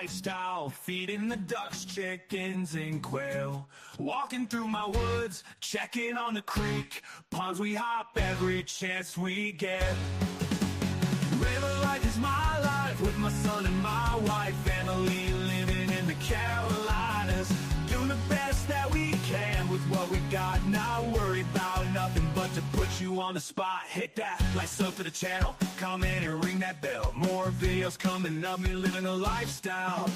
lifestyle, feeding the ducks, chickens, and quail. Walking through my woods, checking on the creek, ponds we hop every chance we get. River life is my life, with my son and my wife, family living in the Carolinas. Doing the best that we can with what we got, not worried about nothing but to put you on the spot. Hit that like sub to the channel, comment and ring that bell. More videos coming up, me living a lifestyle.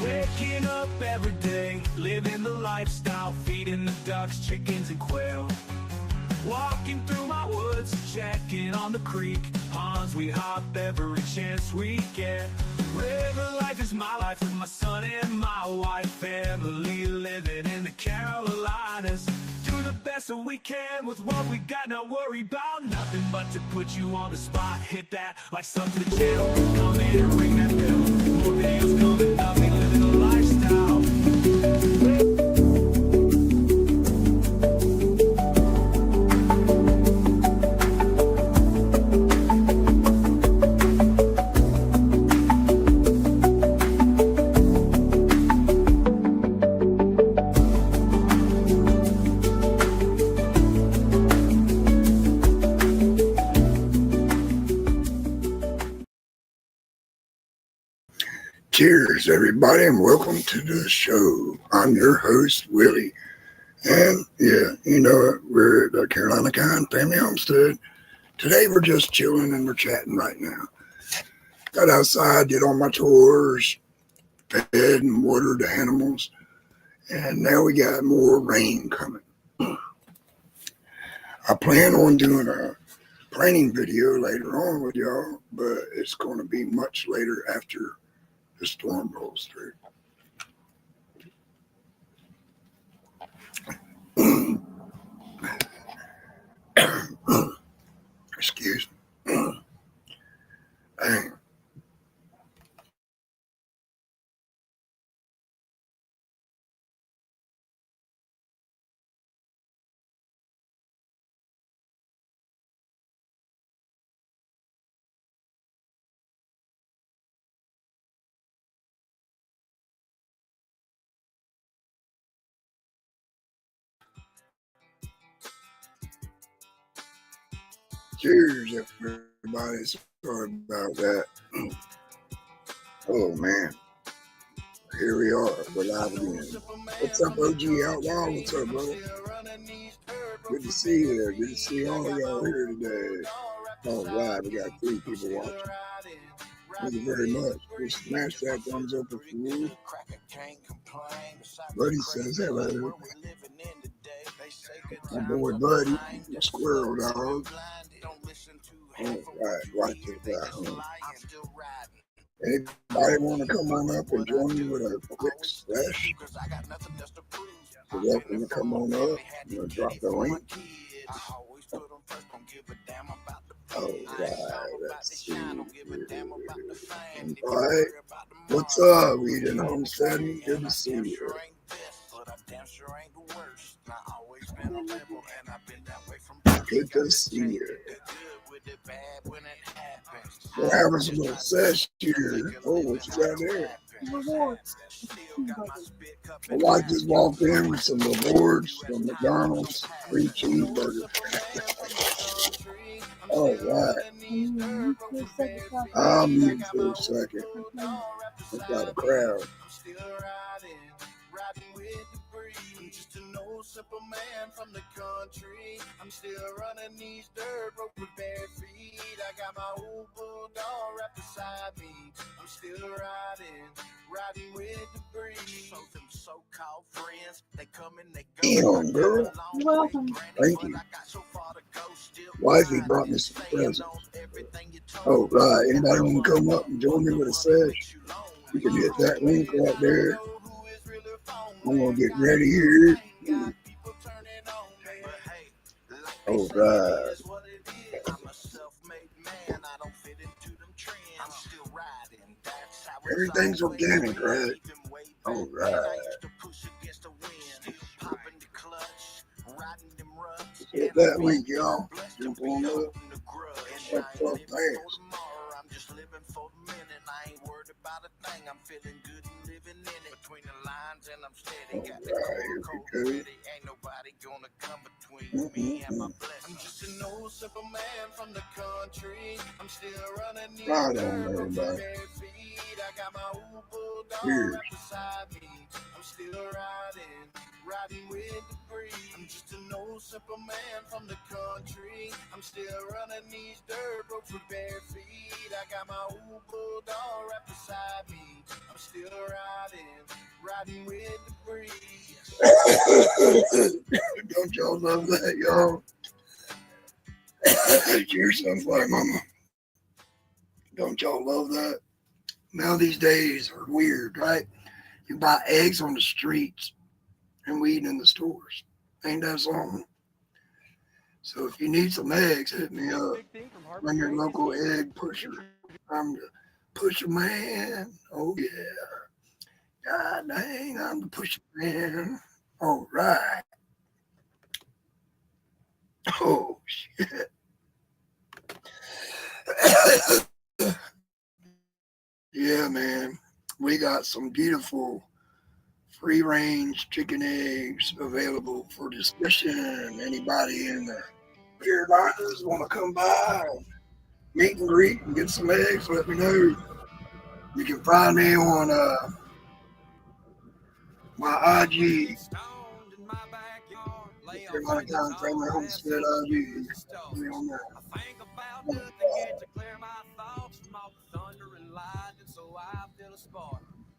Waking up every day, living the lifestyle, feeding the ducks, chickens, and quail. Walking through my woods, checking on the creek, ponds we hop every chance we get. River life is my life, with my son and my wife, family living in the Carolinas. Do the best that we can with what we got, not worry about nothing but to put you on the spot. Hit that like sub to the channel, come in and ring that bell. More videos coming up, me living a lifestyle. Cheers, everybody, and welcome to the show. I'm your host, Willie. And yeah, you know it, we're at the Carolina Kind Family Homestead. Today we're just chilling and we're chatting right now. Got outside, did all my chores, fed and watered the animals, and now we got more rain coming. I plan on doing a planting video later on with y'all, but it's going to be much later after the storm rolls through. Excuse me. Dang. Cheers, everybody. Sorry about that. Oh, man. Here we are. We're live again. What's up, OG Outlaw? What's up, brother? Good to see you. Good to see all of y'all here today. All right, we got 3 people watching. Thank you very much. Please smash that thumbs up if you would. Buddy says hello. My boy Buddy, the squirrel dog. All right, watch it out. Anybody want to come on up and join me with a quick splash? You're welcome to come on up. I'm going to drop the link. All right, let's see. All right, what's up, Eden Homestead? Good to see you. Good to see you. We're having some little sesh here. Oh, what you got there? My wife just walked in with some rewards from McDonald's, free cheeseburger. All right. I'll mute for a second. We've got a crowd. I'm just an old simple man from the country. I'm still running these dirt roads with bare feet. I got my old bulldog right beside me. I'm still riding with the breeze. So them so-called friends, they come and they go. Damn, girl. You're welcome. Thank you. Wifey brought me some presents. Oh, right. Anybody want to come up and join me with a sesh? You can hit that link right there. I'm going to get ready here. All right. Everything's organic, right? All right. up that week, y'all. Jump on up. Up fast. I'm just living for the minute. I ain't worried about a thing. I'm feeling good and living in it. Between the lines and I'm steady. Got the core code ready. Ain't nobody gonna come between me and my blessing. I'm just an old simple man from the country. I'm still running these dirt roads with bare feet. I got my old bulldog right beside me. I'm still riding with the breeze. I'm just an old simple man from the country. I'm still running these dirt roads with bare feet. I got my old bulldog right beside me. I'm still riding with the breeze. Don't y'all love that, y'all? Your sunflower mama. Don't y'all love that? Now these days are weird, right? You buy eggs on the streets and we eat in the stores. Ain't that something? So if you need some eggs, hit me up. I'm your local egg pusher. I'm the pusher man. Oh yeah. God dang, I'm the pusher man. All right. Oh shit. Yeah, man. We got some beautiful free-range chicken eggs available for discussion. Anybody in the Carolinas want to come by and meet and greet and get some eggs, let me know. You can find me on my IG, Carolina County Family Homestead IG. Me on there.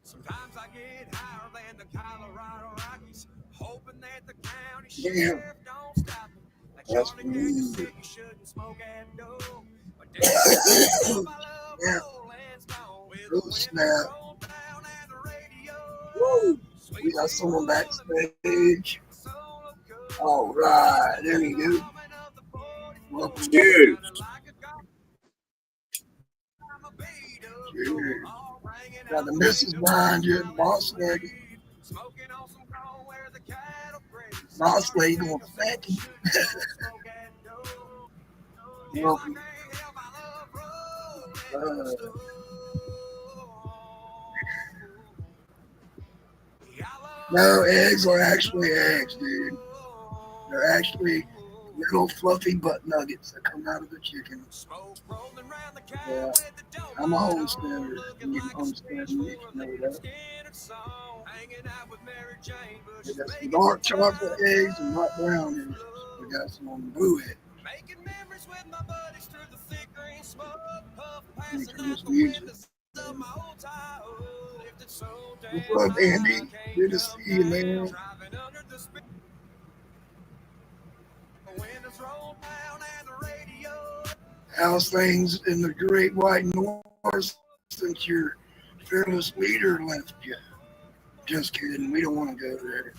Sometimes I get higher than the Colorado Rockies, hoping that the county sheriff don't stop me. Like Johnny Nigga said, you shouldn't smoke at dough. But yeah. Oh, snap. Woo. We got someone backstage. All right, there you go. Welcome. Cheers. Cheers. Got the missus behind you, boss lady. Boss lady going to thank you. Welcome. No, eggs are actually eggs, dude. They're actually little fluffy butt nuggets that come out of the chicken. Yeah. I'm a homesteader. You can homestead me, you know that. We got some dark chocolate eggs and not brown eggs. We got some on the blue eggs. You can just use it. What's up, Andy? Good to see you, man. How's things in the Great White North since your fearless leader left you? Just kidding. We don't want to go there.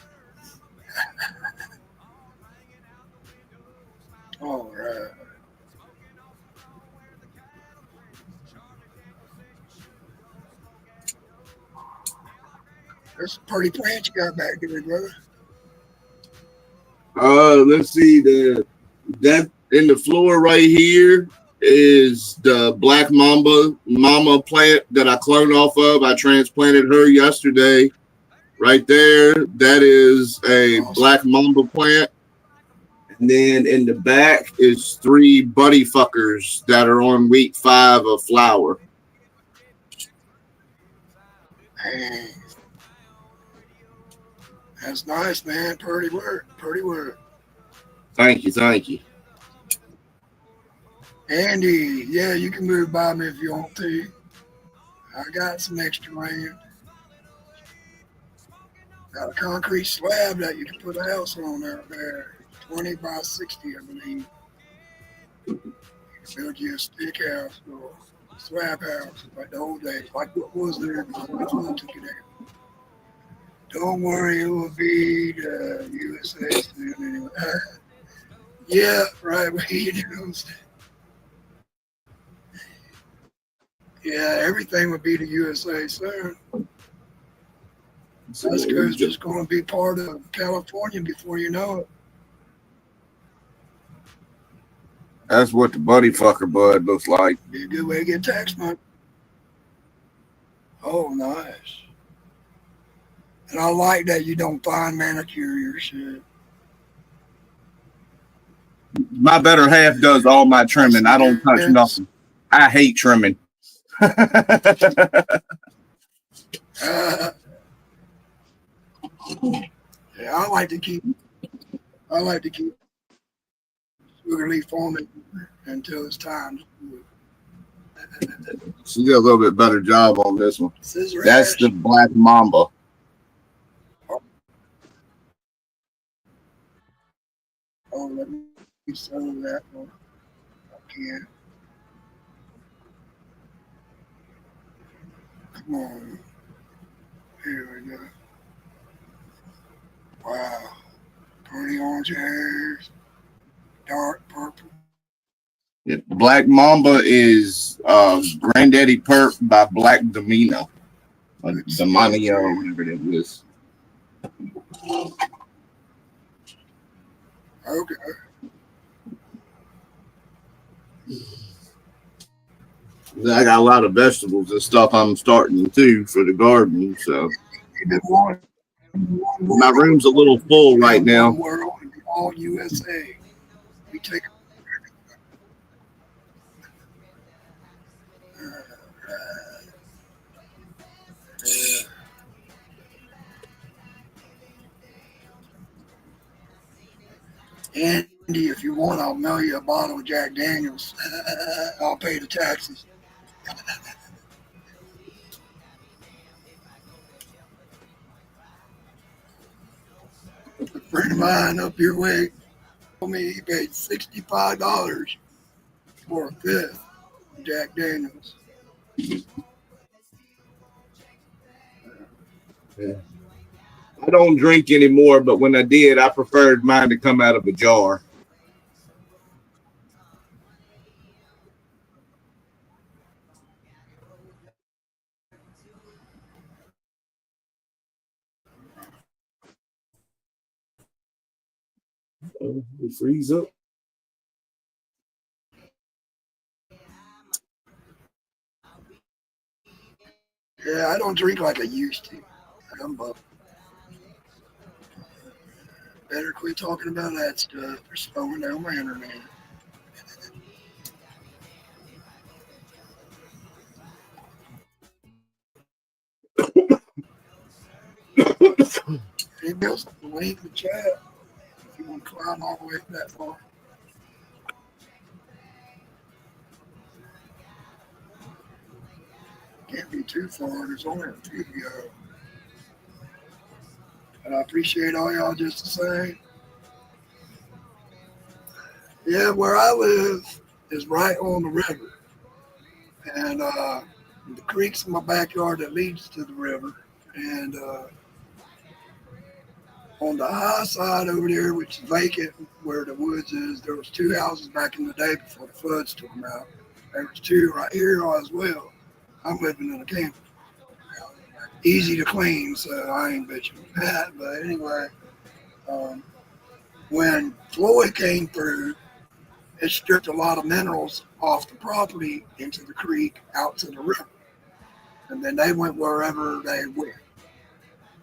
All right. There's some pretty plants you got back there, brother. Let's see. That in the floor right here is the black mama plant that I cloned off of. I transplanted her yesterday. Right there, that is a awesome black mamba plant. And then in the back is 3 buddy fuckers that are on week 5 of flower. Hey. That's nice, man. Pretty work. Thank you. Andy, yeah, you can move by me if you want to. I got some extra land. Got a concrete slab that you can put a house on out there. 20 by 60, I believe. You can build you a stick house or a slab house like the old days, like what was there before we took it out. Don't worry, it will be the USA soon anyway. Yeah, right, what you doing? Yeah, everything would be the USA soon. West Coast is going to be part of California before you know it. That's what the buddy fucker bud looks like. Be a good way to get tax money. Oh, nice. And I like that you don't fine manicure your shit. My better half does all my trimming. I don't touch nothing. I hate trimming. Yeah, I like to keep sugar leaf farming until it's time to do it. She did a little bit better job on this one. Scissor That's ash. the Black Mamba. Oh, let me settle that one. I can't. Come on. Here we go. Wow. Pretty orange hairs. Dark purple. Yeah, Black Mamba is Granddaddy Perp by Black Domino. Demonio, whatever it is. Okay. I got a lot of vegetables and stuff I'm starting too for the garden, so my room's a little full right now. World, all USA. We take Andy, if you want, I'll mail you a bottle of Jack Daniels. I'll pay the taxes. A friend of mine up your way told me he paid $65 for a fifth of Jack Daniels. Yeah. I don't drink anymore, but when I did, I preferred mine to come out of a jar. It freeze up. Yeah, I don't drink like I used to. I'm up. Better quit talking about that stuff. They're slowing down my internet. Anybody else link in the chat if you want to climb all the way that far. Can't be too far. There's only a few to go. And I appreciate all y'all just the same. Yeah, where I live is right on the river. And the creek's in my backyard that leads to the river. And on the high side over there, which is vacant where the woods is, there was 2 houses back in the day before the floods took them out. There was 2 right here as well. I'm living in a camper. Easy to clean, so I ain't bitching. But anyway, when Floyd came through, it stripped a lot of minerals off the property into the creek out to the river. And then they went wherever they went.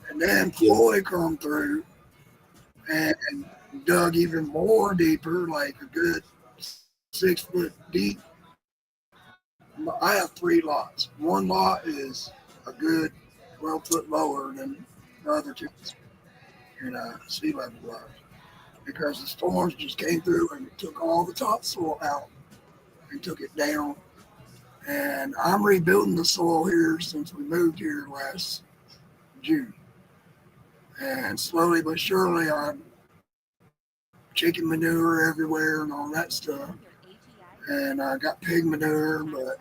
And then Floyd come through and dug even more deeper, like a good 6 foot deep. I have 3 lots. One lot is a good 12 foot lower than the other 2 in sea level rise, because the storms just came through and took all the topsoil out and took it down. And I'm rebuilding the soil here since we moved here last June. And slowly but surely I'm chicken manure everywhere and all that stuff. And I got pig manure, but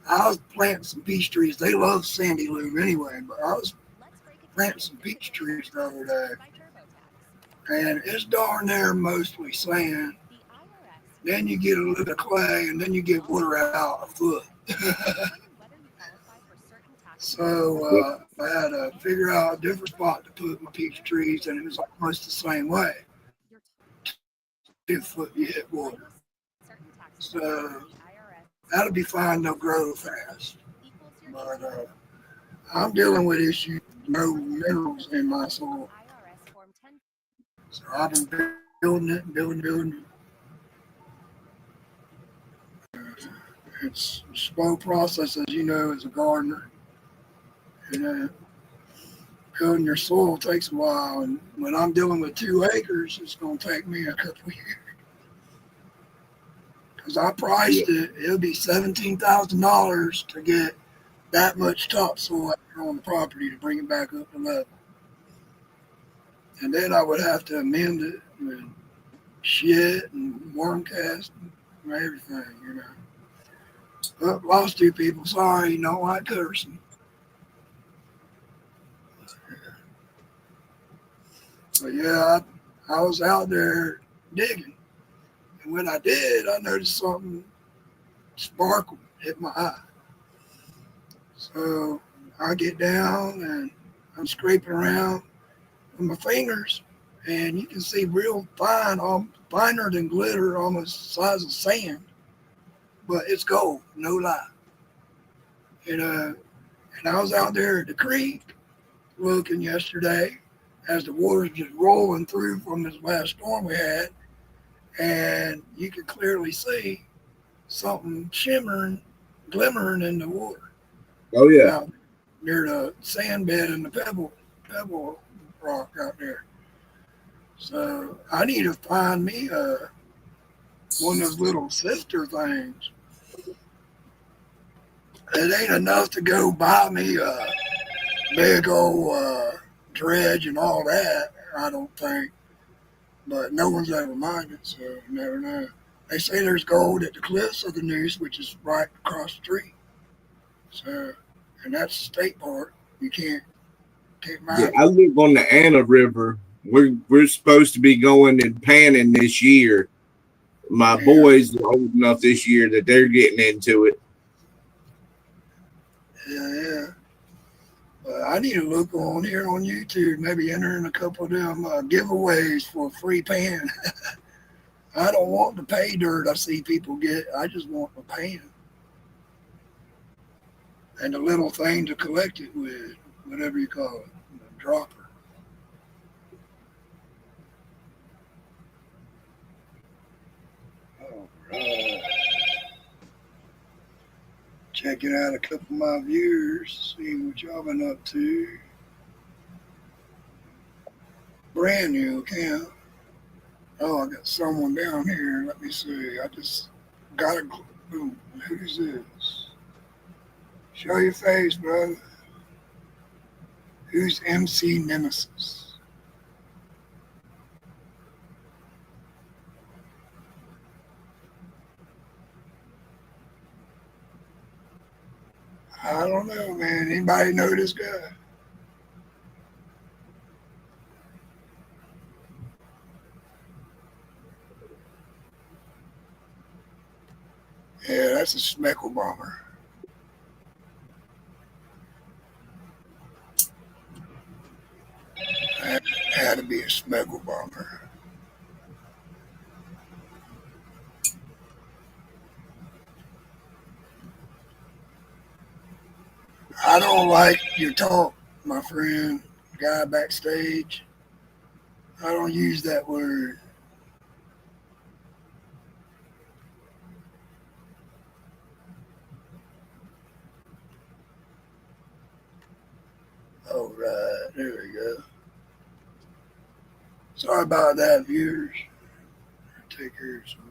I was planting some peach trees. They love sandy loam anyway, but I was planting some peach trees the other day. And it's darn near mostly sand. Then you get a little bit of clay, and then you get water out a foot. So I had to figure out a different spot to put my peach trees, and it was almost the same way. 2 foot you hit water. So that'll be fine. They'll grow fast. But I'm dealing with issues, no minerals in my soil. So I've been building it, building it. It's a slow process, as you know, as a gardener. And building your soil takes a while. And when I'm dealing with 2 acres, it's going to take me a couple of years. Because I priced it, it'll be $17,000 to get that much topsoil on the property to bring it back up to level. And then I would have to amend it with shit and worm cast and everything, you know. But lost 2 people, sorry, you don't like cursing. But yeah, I was out there digging. And when I did, I noticed something sparkle hit my eye. So I get down and I'm scraping around with my fingers, and you can see real fine, finer than glitter, almost the size of sand. But it's gold, no lie. And I was out there at the creek looking yesterday as the water's just rolling through from this last storm we had, and you could clearly see something shimmering, glimmering in the water. Oh yeah, out near the sand bed and the pebble rock out there. So I need to find me one of those little sifter things. It ain't enough to go buy me a big old dredge and all that, I don't think. But no one's ever minded, so you never know. They say there's gold at the cliffs of the Neuse, which is right across the street. So, and that's the state park. You can't mine. Yeah, I live on the Anna River. We're supposed to be going and panning this year. My boys are old enough this year that they're getting into it. Yeah. I need to look on here on YouTube, maybe enter in a couple of them giveaways for a free pan. I don't want the pay dirt I see people get. I just want the pan. And the little thing to collect it with, whatever you call it, the dropper. All right. Checking out a couple of my viewers, seeing what y'all been up to. Brand new account. Oh, I got someone down here. Let me see. I just got a boom. Who's this? Show your face, brother. Who's MC Nemesis? I don't know, man. Anybody know this guy? Yeah, that's a Smeckle bomber. That had to be a Smeckle bomber. I don't like your talk, my friend, guy backstage. I don't use that word. All right, there we go. Sorry about that, viewers. Take care of some.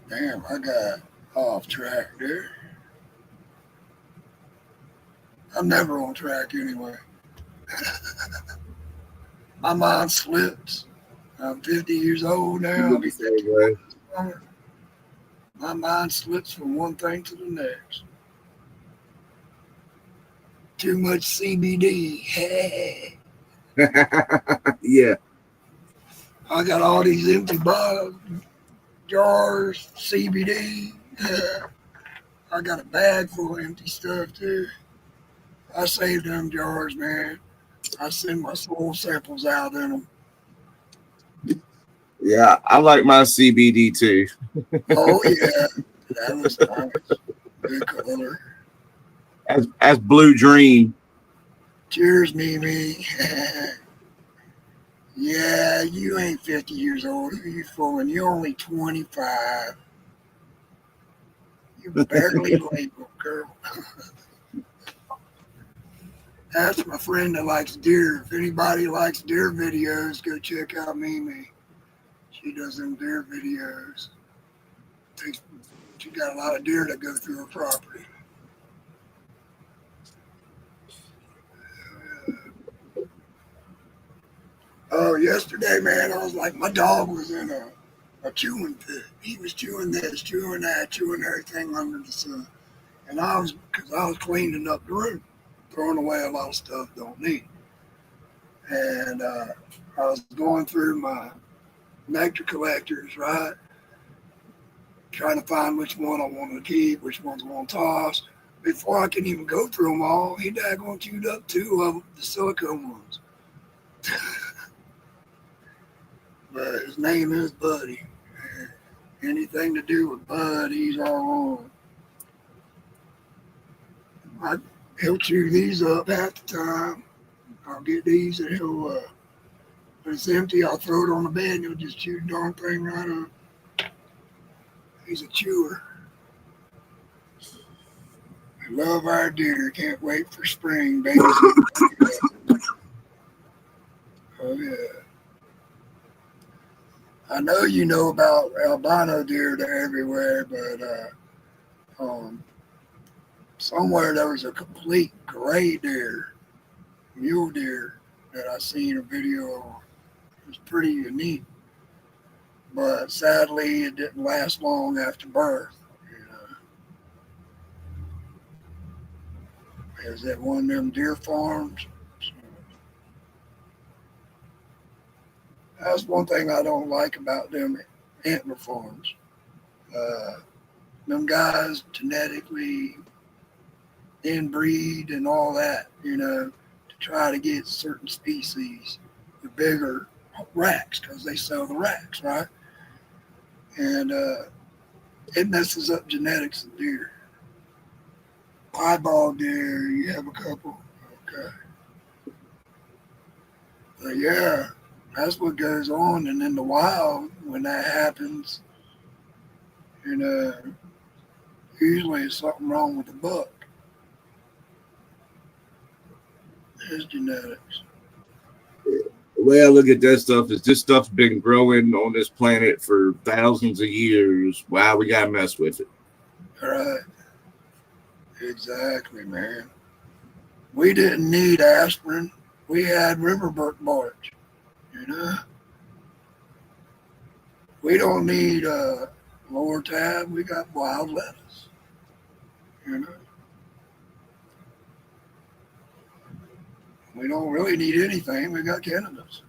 Damn, I got off track there. I'm never on track anyway. My mind slips. I'm 50 years old now. I'll be 50 summer. My mind slips from one thing to the next. Too much CBD. Yeah. I got all these empty bottles, jars, CBD. I got a bag full of empty stuff too. I saved them jars, man. I send my soul samples out in them. Yeah, I like my CBD too. Oh yeah, that was nice. Good color. As Blue Dream. Cheers, Mimi. Yeah, you ain't 50 years old. Who you fooling? You're only 25. You're barely legal, girl. That's my friend that likes deer. If anybody likes deer videos, go check out Mimi. She does them deer videos. She got a lot of deer that go through her property. Oh, yesterday, man, I was like, my dog was in a chewing pit. He was chewing this, chewing that, chewing everything under the sun. And because I was cleaning up the room, throwing away a lot of stuff don't need. And I was going through my nectar collectors, right? Trying to find which one I want to keep, which ones I want to toss. Before I can even go through them all, he daggone chewed up 2 of the silicone ones. But his name is Buddy. Anything to do with Bud, he's all on. He'll chew these up half the time. I'll get these and he'll, when it's empty, I'll throw it on the bed and he'll just chew the darn thing right up. He's a chewer. We love our deer. Can't wait for spring, baby. Oh, yeah. I know you know about albino deer. They're everywhere, but somewhere there was a complete gray deer, mule deer, that I seen a video of. It was pretty unique. But sadly, it didn't last long after birth. It was at one of them deer farms. So that's one thing I don't like about them antler farms. Them guys genetically inbreed and all that, to try to get certain species, the bigger racks, because they sell the racks, right? And it messes up genetics of deer. Piebald deer, you have a couple, okay. But yeah, that's what goes on. And in the wild, when that happens, usually it's something wrong with the buck. His genetics. The way I look at that stuff is this stuff's been growing on this planet for thousands of years. Why we gotta mess with it? All right. Exactly, man. We didn't need aspirin. We had riverberk barge, We don't need lower tab. We got wild lettuce, We don't really need anything. We got cannabis.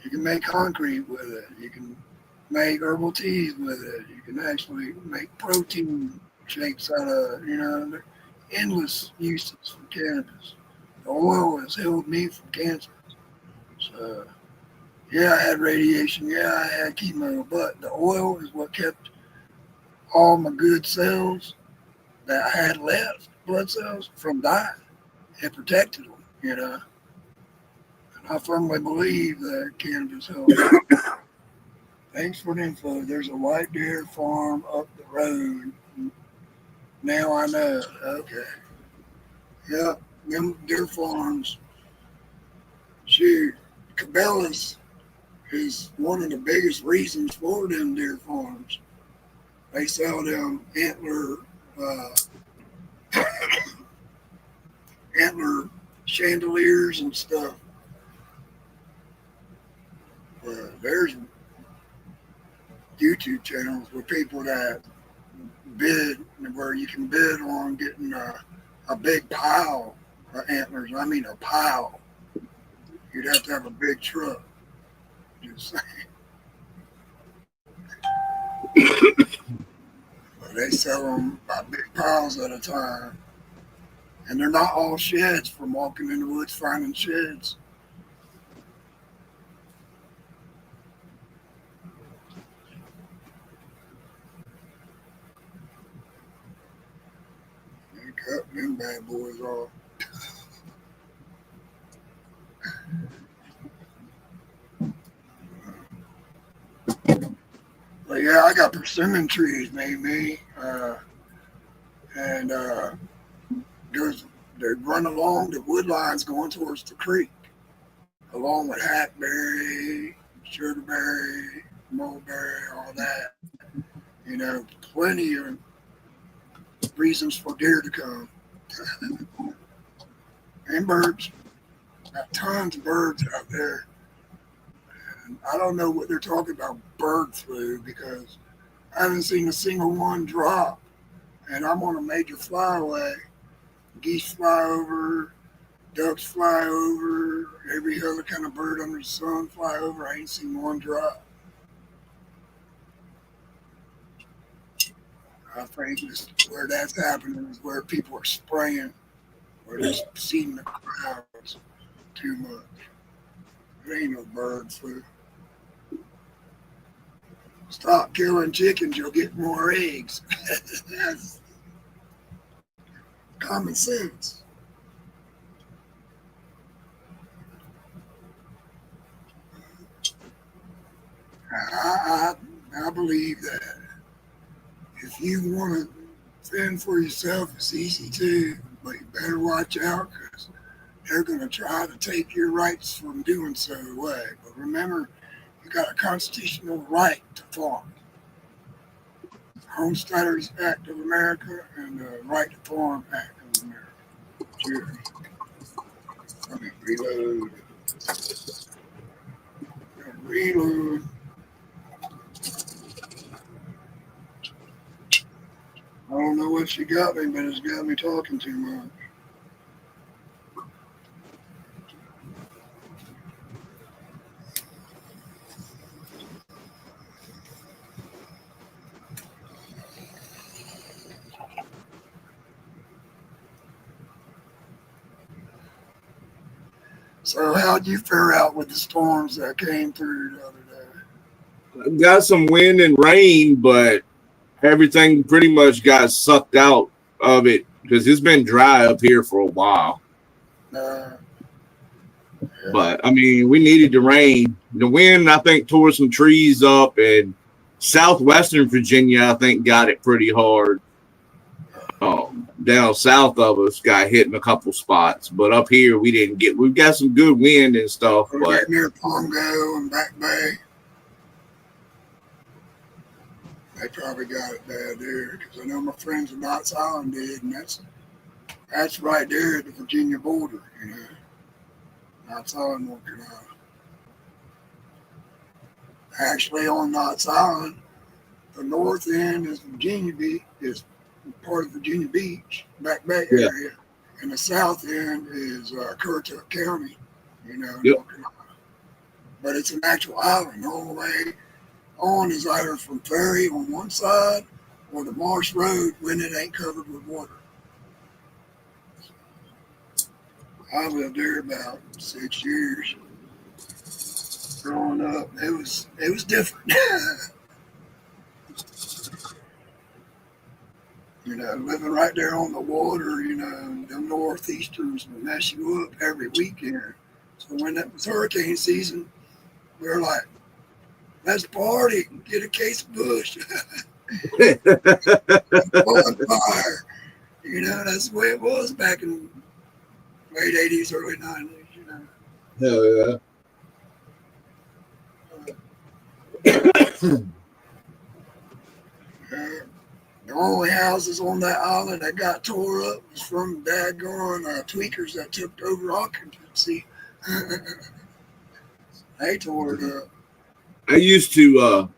You can make concrete with it. You can make herbal teas with it. You can actually make protein shakes out of, endless uses for cannabis. The oil has healed me from cancer. So, yeah, I had radiation. Yeah, I had chemo, but the oil is what kept all my good cells that I had left, blood cells, from dying. It protected them, And I firmly believe that cannabis helps. Thanks for the info. There's a white deer farm up the road. Now I know. Okay. Yeah, them deer farms. Shoot, Cabela's is one of the biggest reasons for them deer farms. They sell them antler chandeliers and stuff. There's YouTube channels where people that bid, where you can bid on getting a big pile of antlers. I mean a pile. You'd have to have a big truck. Just saying. They sell them by big piles at a time. And they're not all sheds from walking in the woods finding sheds. They cut them bad boys off. But yeah, I got persimmon trees, maybe. And they run along the wood lines going towards the creek, along with hackberry, sugarberry, mulberry, all that. You know, plenty of reasons for deer to come. And birds. Got tons of birds out there. And I don't know what they're talking about bird flu because I haven't seen a single one drop. And I'm on a major flyway. Geese fly over, ducks fly over, every other kind of bird under the sun fly over. I ain't seen one drop. I think where that's happening is where people are spraying, where they're seeding the crowds too much. There ain't no bird flu. Stop killing chickens, you'll get more eggs. That's common sense. I believe that if you want to fend for yourself, it's easy too, but you better watch out because they're going to try to take your rights from doing so away. But remember, you got a constitutional right to farm. Homesteaders Act of America and the Right to Farm Act of America. Sure. Let me reload. Reload. I don't know what she got me, but it's got me talking too much. So how'd you fare out with the storms that came through the other day? Got some wind and rain, but everything pretty much got sucked out of it because it's been dry up here for a while. Yeah. But I mean, we needed the rain. The wind, I think, tore some trees up, and southwestern Virginia, I think, got it pretty hard. Down south of us got hit in a couple spots, but up here we didn't get. We've got some good wind and stuff. But right near Pongo and Back Bay, they probably got it bad there because I know my friends in Knott's Island did, and that's right there at the Virginia border, you know. Knott's Island, North Carolina. Actually, on Knott's Island, the north end is Virginia Beach, is part of Virginia Beach, Back Bay area, and the south end is Currituck County, you know, North Carolina. But it's an actual island. All the way on is either from ferry on one side or the Marsh Road when it ain't covered with water. I lived there about 6 years. Growing up, it was different. You know, living right there on the water, you know, them northeasters will mess you up every weekend. So when that was hurricane season, we were like, let's party, get a case of Bush. Bonfire. You know, that's the way it was back in late 80s, early 90s, you know. Hell yeah. The only houses on that island that got tore up was from daggone tweakers that took over occupancy. They tore it up. I used to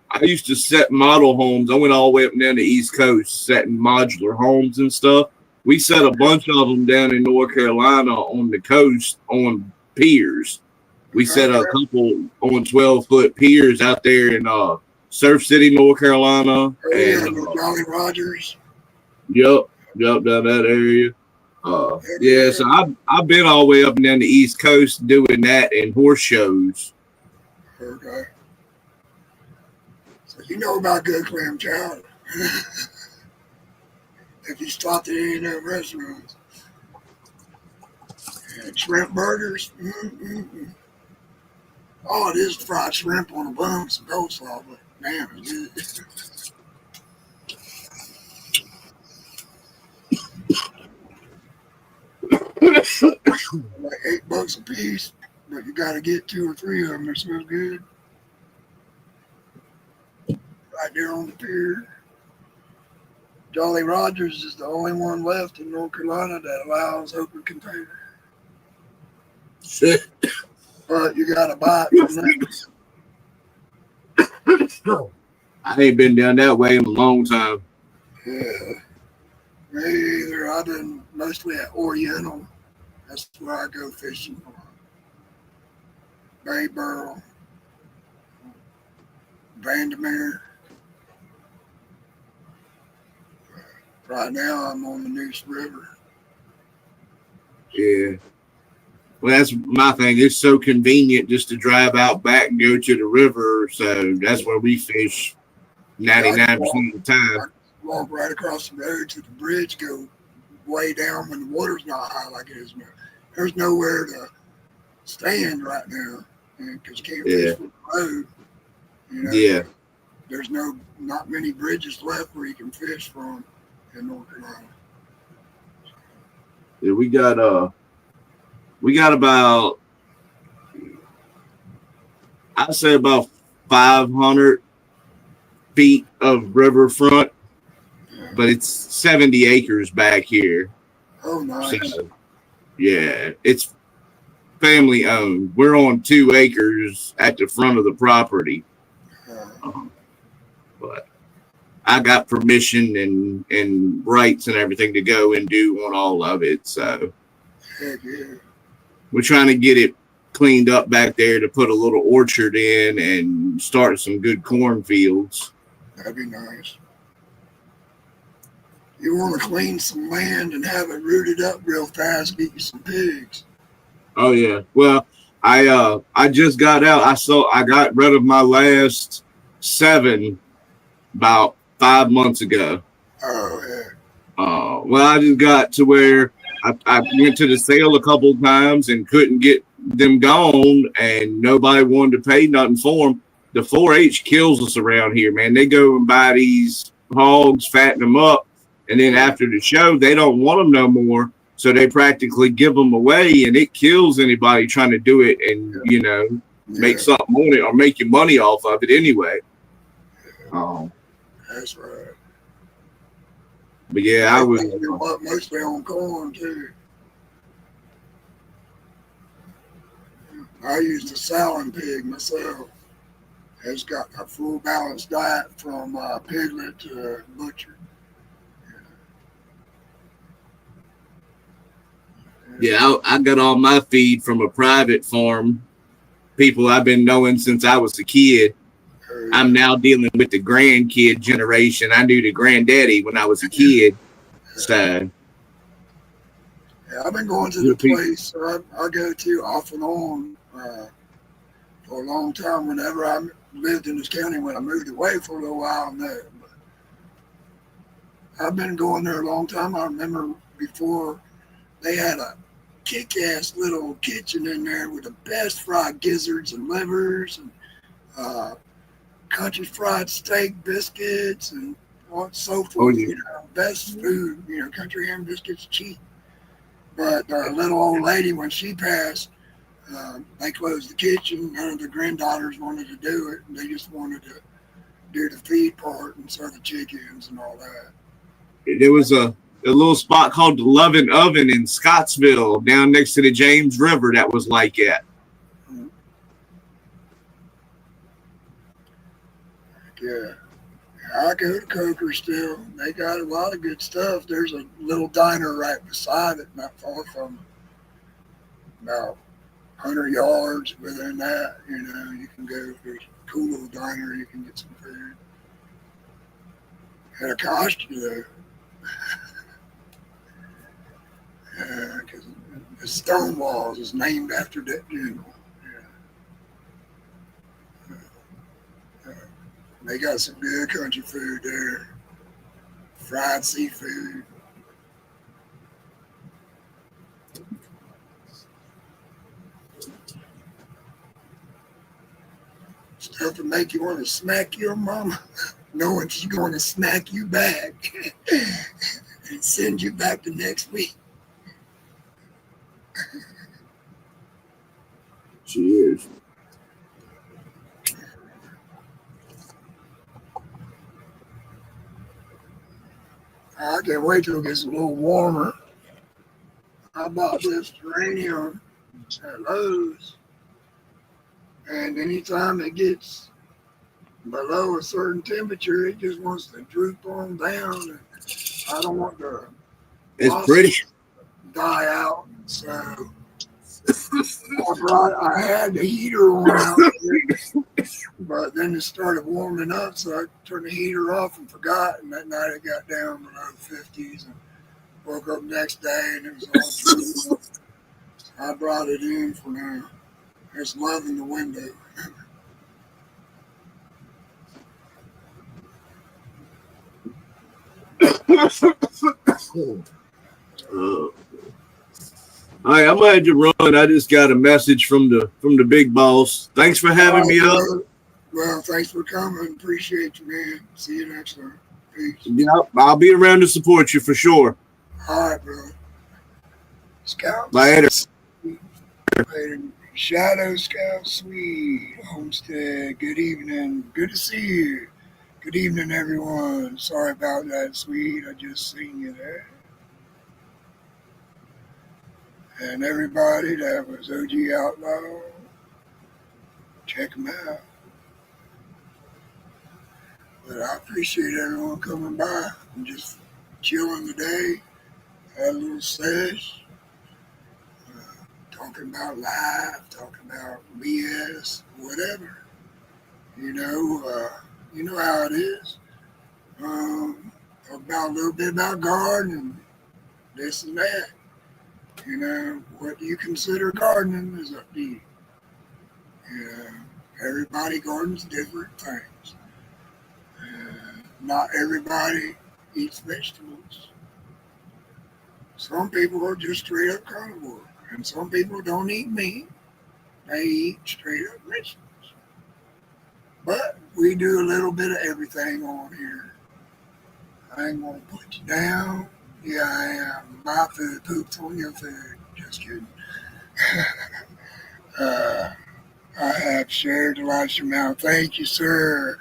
set model homes. I went all the way up and down the East Coast setting modular homes and stuff. We set a bunch of them down in North Carolina on the coast on piers. We set a couple on 12-foot piers out there in Surf City, North Carolina. And Jolly Rogers. Yep, down that area. Yeah, so I've been all the way up and down the East Coast doing that and horse shows. Okay. So you know about good clam chowder. If you stopped at any of them restaurants. And shrimp burgers. Mm-mm-mm. Oh, it is fried shrimp on a bun with some coleslaw, but damn, it's good. Like $8 a piece, but you got to get 2 or 3 of them. They're so good. Right there on the pier. Jolly Rogers is the only one left in North Carolina that allows open container. Shit. But you got to buy it from them. I ain't been down that way in a long time. Yeah. Me either. I've been mostly at Oriental. That's where I go fishing. Bay Burl, Vandermeer. Right now, I'm on the Neuse River. Yeah. Well, that's my thing. It's so convenient just to drive out back and go to the river. So that's where we fish 99% of the time. I walk right across the road to the bridge, go way down when the water's not high like it is now. There's nowhere to stand right now because you can't fish from the road. You know? Yeah. There's not many bridges left where you can fish from in North Carolina. Yeah, we got about, I'd say about 500 feet of riverfront, but it's 70 acres back here. Oh, nice. So, yeah, it's family owned. We're on 2 acres at the front of the property. But I got permission and rights and everything to go and do on all of it. So heck yeah. We're trying to get it cleaned up back there to put a little orchard in and start some good cornfields. That'd be nice. You want to clean some land and have it rooted up real fast, get you some pigs. Oh yeah. Well, I just got out. I got rid of my last 7 about 5 months ago. Oh yeah. Well, I just got to where I went to the sale a couple of times and couldn't get them gone, and nobody wanted to pay nothing for them. The 4-H kills us around here, man. They go and buy these hogs, fatten them up, and then after the show, they don't want them no more. So they practically give them away, and it kills anybody trying to do it and, make something on it or make your money off of it anyway. That's right. But yeah, I was mostly on corn too. I used a sowing pig myself. It's got a full balanced diet from piglet to butcher. Yeah, I got all my feed from a private farm. People I've been knowing since I was a kid. I'm now dealing with the grandkid generation. I knew the granddaddy when I was a kid. So yeah, I've been going to the place I go to off and on for a long time. Whenever I lived in this county, when I moved away for a little while, no. But I've been going there a long time. I remember before they had a kick-ass little kitchen in there with the best fried gizzards and livers and country fried steak biscuits and so forth. Oh, yeah. Best food, country ham biscuits cheap. But the little old lady, when she passed, they closed the kitchen. None of the granddaughters wanted to do it. And they just wanted to do the feed part and serve the chickens and all that. There was a little spot called the Lovin' Oven in Scottsville down next to the James River that was like that. Yeah. I go to Coker still. They got a lot of good stuff. There's a little diner right beside it, not far from it. About 100 yards within that, you can go. There's a cool little diner. You can get some food. It'll cost you, though. The Stonewalls is named after that general. Yeah. They got some good country food there. Fried seafood. Stuff to make you want to smack your mama, knowing she's going to smack you back and send you back the next week. Cheers. I can't wait till it gets a little warmer. I bought this geranium at Lowe's, and anytime it gets below a certain temperature, it just wants to droop on down. And I don't want the It's pretty. Die out, so I had the heater on out there, but then it started warming up, so I turned the heater off and forgot, and that night it got down below the 50s, and woke up next day and it was all true. I brought it in for now. It's loving the window. All right, I'm gonna have to run. I just got a message from the big boss. Thanks for having me up. Well, thanks for coming. Appreciate you, man. See you next time. Peace. Yeah, I'll be around to support you for sure. All right, bro. Scout. Later. Shadow Scout Sweet Homestead. Good evening. Good to see you. Good evening, everyone. Sorry about that, Sweet. I just seen you there. And everybody that was OG Outlaw, check them out. But I appreciate everyone coming by and just chilling today. Had a little sesh. Talking about life, talking about BS, whatever. You know how it is. Talk about a little bit about gardening, this and that. You know, what you consider gardening is up to you. Everybody gardens different things. Not everybody eats vegetables. Some people are just straight up carnivore, and some people don't eat meat. They eat straight up vegetables. But we do a little bit of everything on here. I ain't gonna put you down. Yeah, I am. My food poops on your food. Just kidding. I have shared Elijah Mount. Thank you, sir.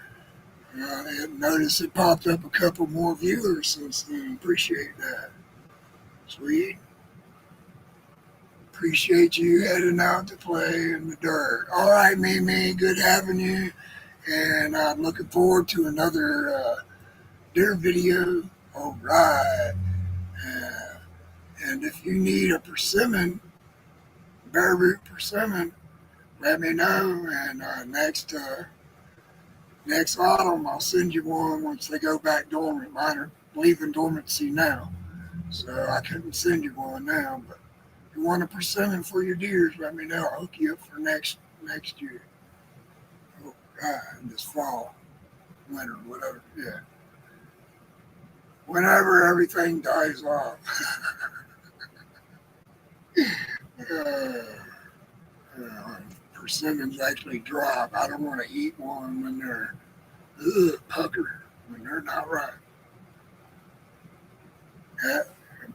I noticed it popped up a couple more viewers since then. Appreciate that. Sweet. Appreciate you heading out to play in the dirt. All right, Mimi. Good having you. And I'm looking forward to another deer video. All right. And if you need a persimmon, bare root persimmon, let me know. And next autumn, I'll send you one once they go back dormant. Mine are leaving dormancy now, so I couldn't send you one now. But if you want a persimmon for your deers, let me know. I'll hook you up for next year. Oh God, this fall, winter, whatever. Yeah, whenever everything dies off. Persimmons actually drop. I don't want to eat one when they're pucker, when they're not right.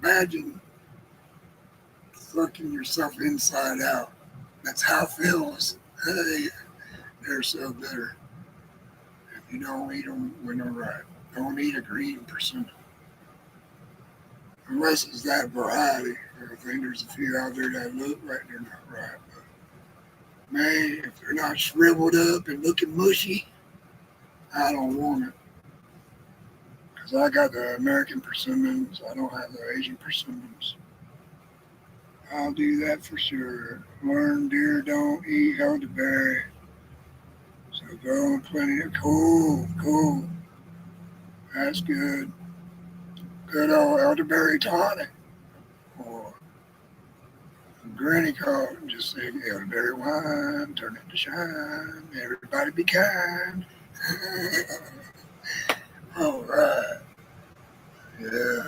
Imagine fucking yourself inside out. That's how it feels. They're so bitter. If you don't eat them when they're right, don't eat a green persimmon. Unless it's that variety. I think there's a few out there that look like they're not right. But man, if they're not shriveled up and looking mushy, I don't want it. Because I got the American persimmons. I don't have the Asian persimmons. I'll do that for sure. Learn deer don't eat elderberry. So go on plenty of cool. That's good. Good old elderberry tonic. Or Granny called and just said, elderberry wine, turn it to shine, everybody be kind. All right. Yeah.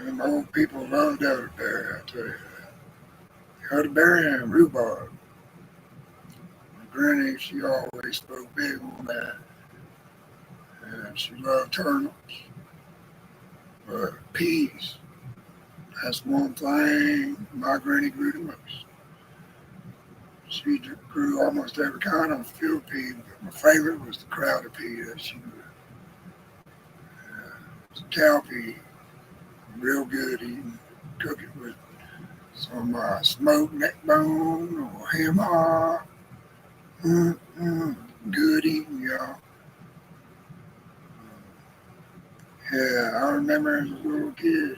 Them old people loved elderberry, I tell you that. Elderberry and rhubarb. My granny, she always spoke big on that. And she loved turnips. But peas, that's one thing my granny grew the most. She grew almost every kind of field pea, but my favorite was the crowder pea that she grew. It's a cow pea, real good eating. Cook it with some smoked neck bone or ham hock. Good eating, y'all. Yeah, I remember as a little kid.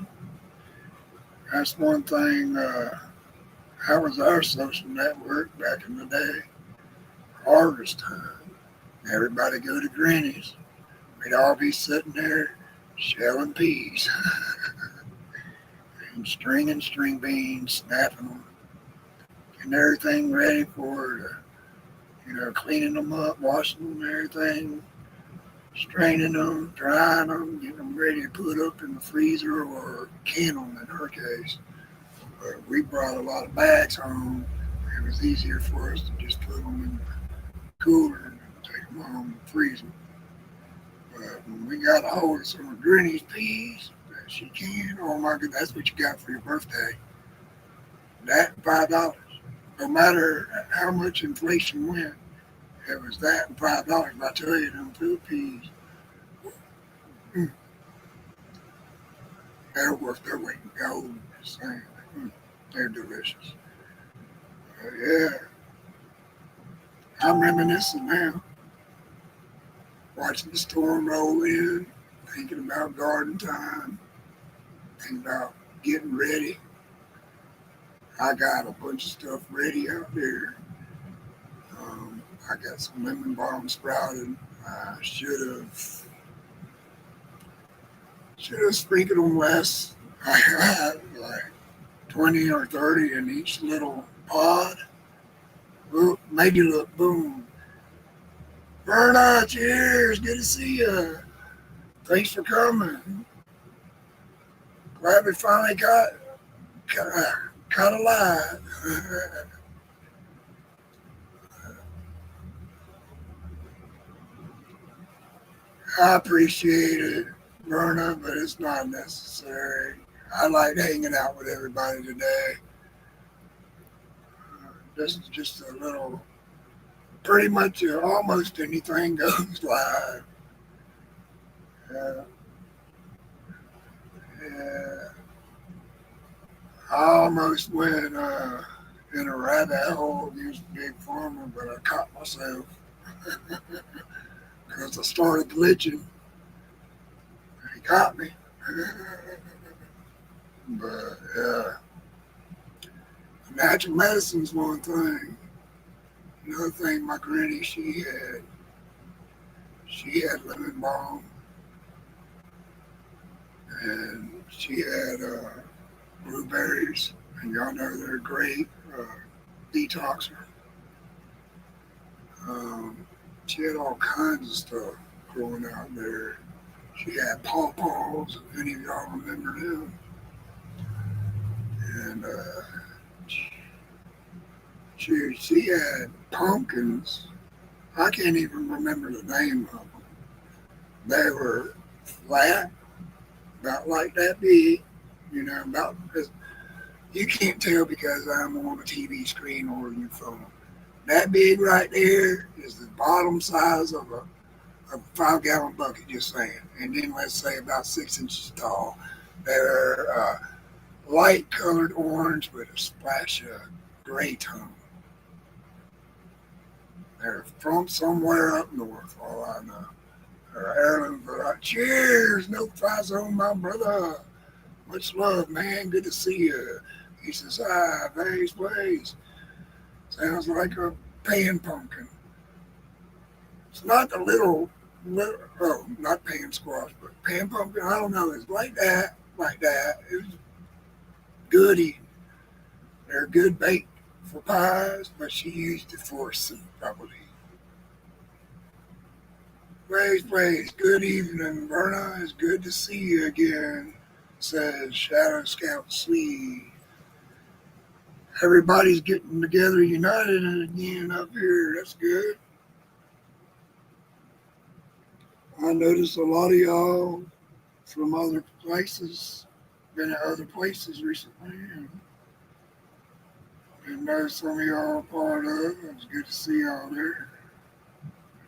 That's one thing. That was our social network back in the day. Harvest time. Everybody go to Granny's. We'd all be sitting there shelling peas and stringing string beans, snapping them, getting everything ready for, cleaning them up, washing them, everything, straining them, drying them, getting them ready to put up in the freezer or can them in her case. But we brought a lot of bags home. It was easier for us to just put them in the cooler and take them home and freeze them. But when we got a hold of some of Granny's peas that she canned, oh my goodness, that's what you got for your birthday. That and $5. No matter how much inflation went, it was that and $5. I tell you, them field peas, they're worth their weight in gold. Just saying. They're delicious. Yeah. I'm reminiscing now. Watching the storm roll in, thinking about garden time, thinking about getting ready. I got a bunch of stuff ready out there. I got some lemon balm sprouted. I should have sprinkled them less. I had like 20 or 30 in each little pod. Look, made you look, boom. Verna, cheers, good to see you. Thanks for coming. Glad we finally got alive. I appreciate it, Verna, but it's not necessary. I like hanging out with everybody today. This is just a little, pretty much almost anything goes live. Yeah. I almost went in a rabbit hole against Big Pharma, but I caught myself because I started glitching. He got me. But yeah, natural medicine's one thing. Another thing, my granny, she had lemon balm, and she had blueberries, and y'all know they're great detoxer. She had all kinds of stuff growing out there. She had pawpaws, if any of y'all remember them. And she had pumpkins. I can't even remember the name of them. They were flat, about like that big, about as you can't tell because I'm on a TV screen or your phone. That big right there is the bottom size of a 5-gallon bucket, just saying. And then let's say about 6 inches tall. They're light colored orange with a splash of gray tone. They're from somewhere up north, all I know. They're heirloom variety. Cheers, no fry zone, my brother. Much love, man. Good to see you. He says, various ways. Sounds like a pan pumpkin. It's not the little, not pan squash, but pan pumpkin. I don't know. It's like that. It's goody. They're good bait for pies, but she used it for soup, probably. Praise. Good evening, Verna. It's good to see you again, says Shadow Scout Sweet. Everybody's getting together united again up here. That's good. I noticed a lot of y'all from other places, been at other places recently, and know some of y'all are part of it. It's good to see y'all there.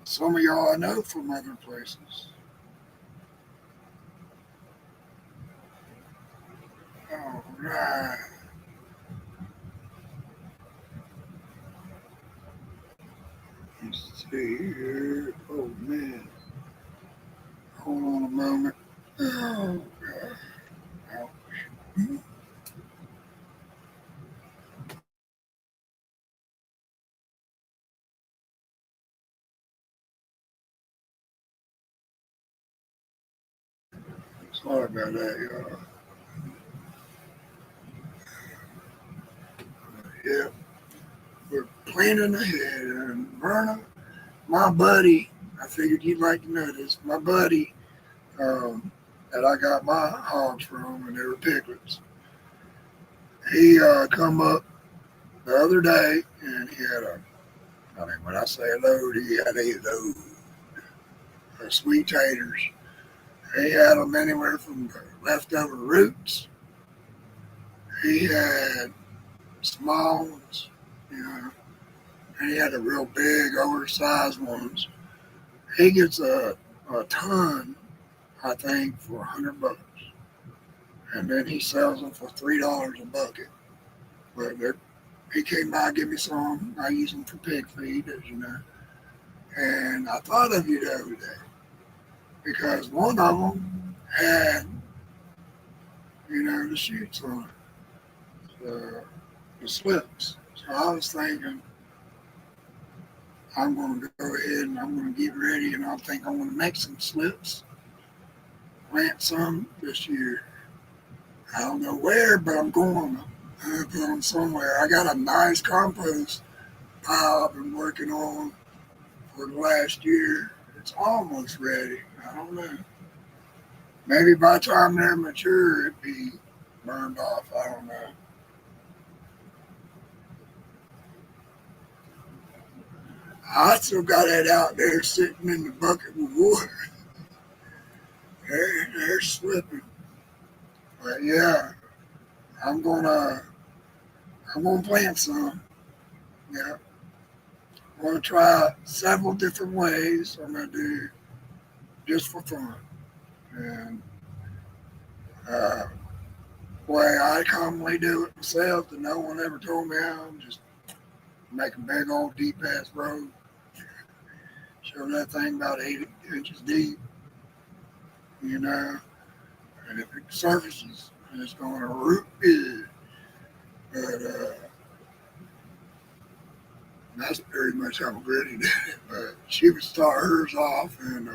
Some of y'all I know from other places. All right. Let's see here. Oh, man. Hold on a moment. Oh, God. Ouch. Sorry about that, y'all. Yeah, we're planning ahead. And Verna, my buddy, I figured you'd like to know this. My buddy that I got my hogs from, and they were piglets. He come up the other day, and he had when I say a load, he had a load of sweet taters. He had them anywhere from the leftover roots. He had small ones, and he had the real big, oversized ones. He gets a ton, I think, for $100, and then he sells them for $3 a bucket. But he came by, give me some. I use them for pig feed, as you know. And I thought of you the other day because one of them had, the shoots on it, the slips. So I was thinking, I'm going to go ahead and I'm going to get ready, and I think I'm going to make some slips, plant some this year. I don't know where, but I'm going to put them somewhere. I got a nice compost pile I've been working on for the last year. It's almost ready. I don't know. Maybe by the time they're mature, it'd be burned off. I don't know. I still got it out there sitting in the bucket with water. They're slipping. But yeah, I'm gonna plant some. Yeah. I'm gonna try several different ways I'm gonna do just for fun. And way I commonly do it myself that no one ever told me how, just make a big old deep ass road. Show that thing about 8 inches deep, and if it surfaces, it's going to root good. But that's pretty much how Gritty did it. But she would start hers off in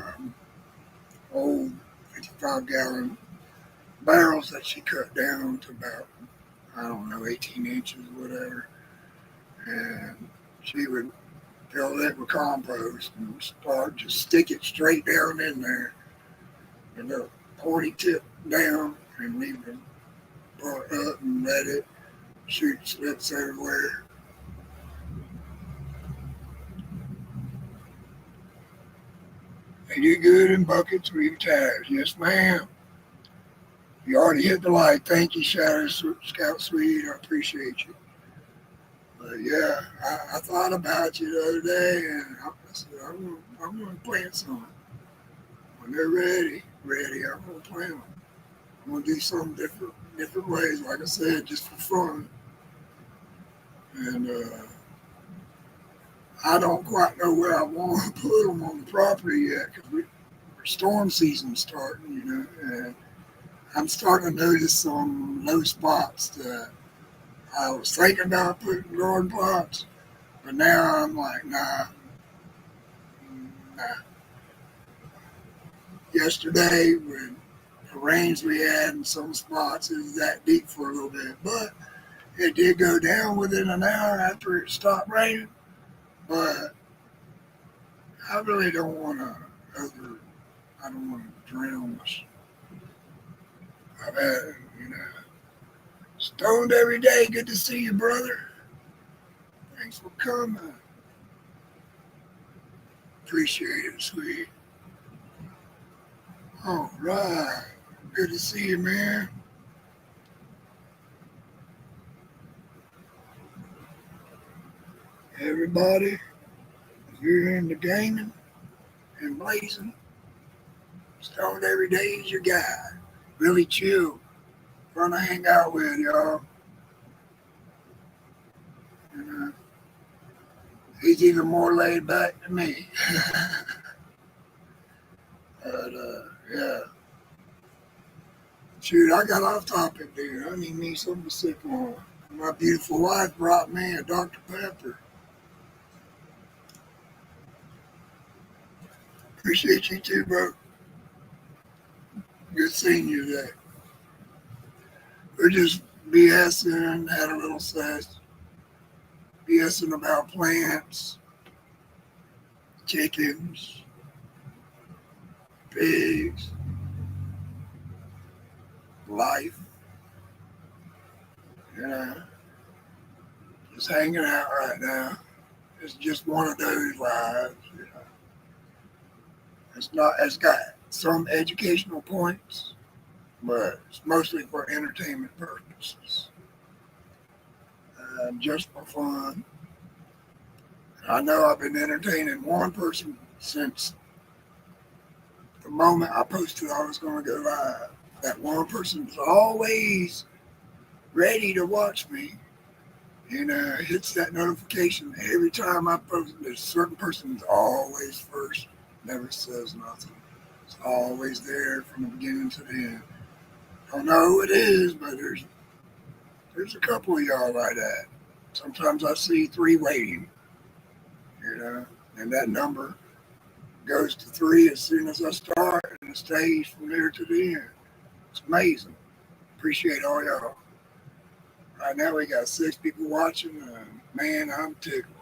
old 55-gallon barrels that she cut down to about, 18 inches or whatever. And she would fill it with compost and just stick it straight down in there, a little pointy tip down, and leave it part up and let it shoot slips everywhere. They do good in buckets or even tires. Yes, ma'am. You already hit the light. Thank you, Shadow Scout Sweet. I appreciate you. But yeah, I thought about you the other day, and I said, I'm going to plant some. When they're ready, I'm going to plant them. I'm going to do some different ways, like I said, just for fun. And I don't quite know where I want to put them on the property yet because our storm season's starting, and I'm starting to notice some low spots that I was thinking about putting garden plots, but now I'm like, nah. Yesterday, when the rains we had in some spots is that deep for a little bit, but it did go down within an hour after it stopped raining. But I really don't want to I don't want to drown us. I've had, stoned every day. Good to see you, brother. Thanks for coming. Appreciate it, sweet. All right. Good to see you, man. Everybody, if you're into gaming and blazing, stoned every day is your guy. Really chill. Fun to hang out with, y'all. He's even more laid back than me. But, yeah. Shoot, I got off topic, dude. I need me something to sip on. My beautiful wife brought me a Dr. Pepper. Appreciate you too, bro. Good seeing you today. We're just BSing, had a little sex. BSing about plants, chickens, pigs, life. Just hanging out right now. It's just one of those lives. It's got some educational points, but it's mostly for entertainment purposes. Just for fun. I know I've been entertaining one person since the moment I posted I was going to go live. That one person is always ready to watch me. Hits that notification every time I post. There's a certain person who's always first, never says nothing. It's always there from the beginning to the end. Don't know who it is, but there's a couple of y'all like that. Sometimes I see 3 waiting, and that number goes to 3 as soon as I start, and it stays from there to the end. It's amazing. Appreciate all y'all. Right now we got 6 people watching, and man, I'm tickled.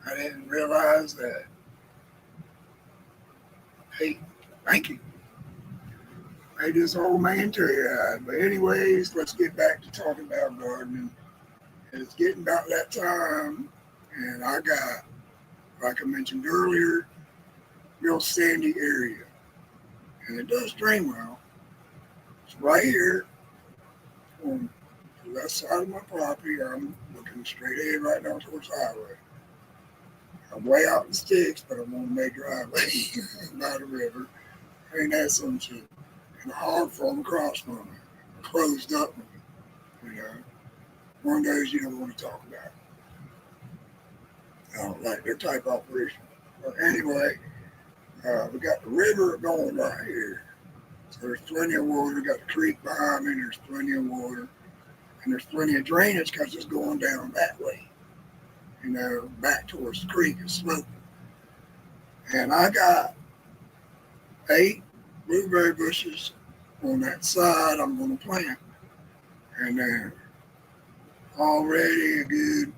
I didn't realize that. Hey, thank you. Made this old man teary-eyed. But anyways, let's get back to talking about gardening. It's getting about that time, and I got, like I mentioned earlier, real sandy area. And it does drain well. It's right here on the left side of my property. I'm looking straight ahead right now towards the highway. I'm way out in the sticks, but I'm on the main driveway by the river. Ain't that some shit? And a hog farm across from me. Closed up. One of those you don't want to talk about. I don't like their type of operation. But anyway, we got the river going right here. So there's plenty of water. We got the creek behind me. There's plenty of water. And there's plenty of drainage because it's going down that way. Back towards the creek and sloping. And I got 8 blueberry bushes on that side I'm going to plant. And they're already a good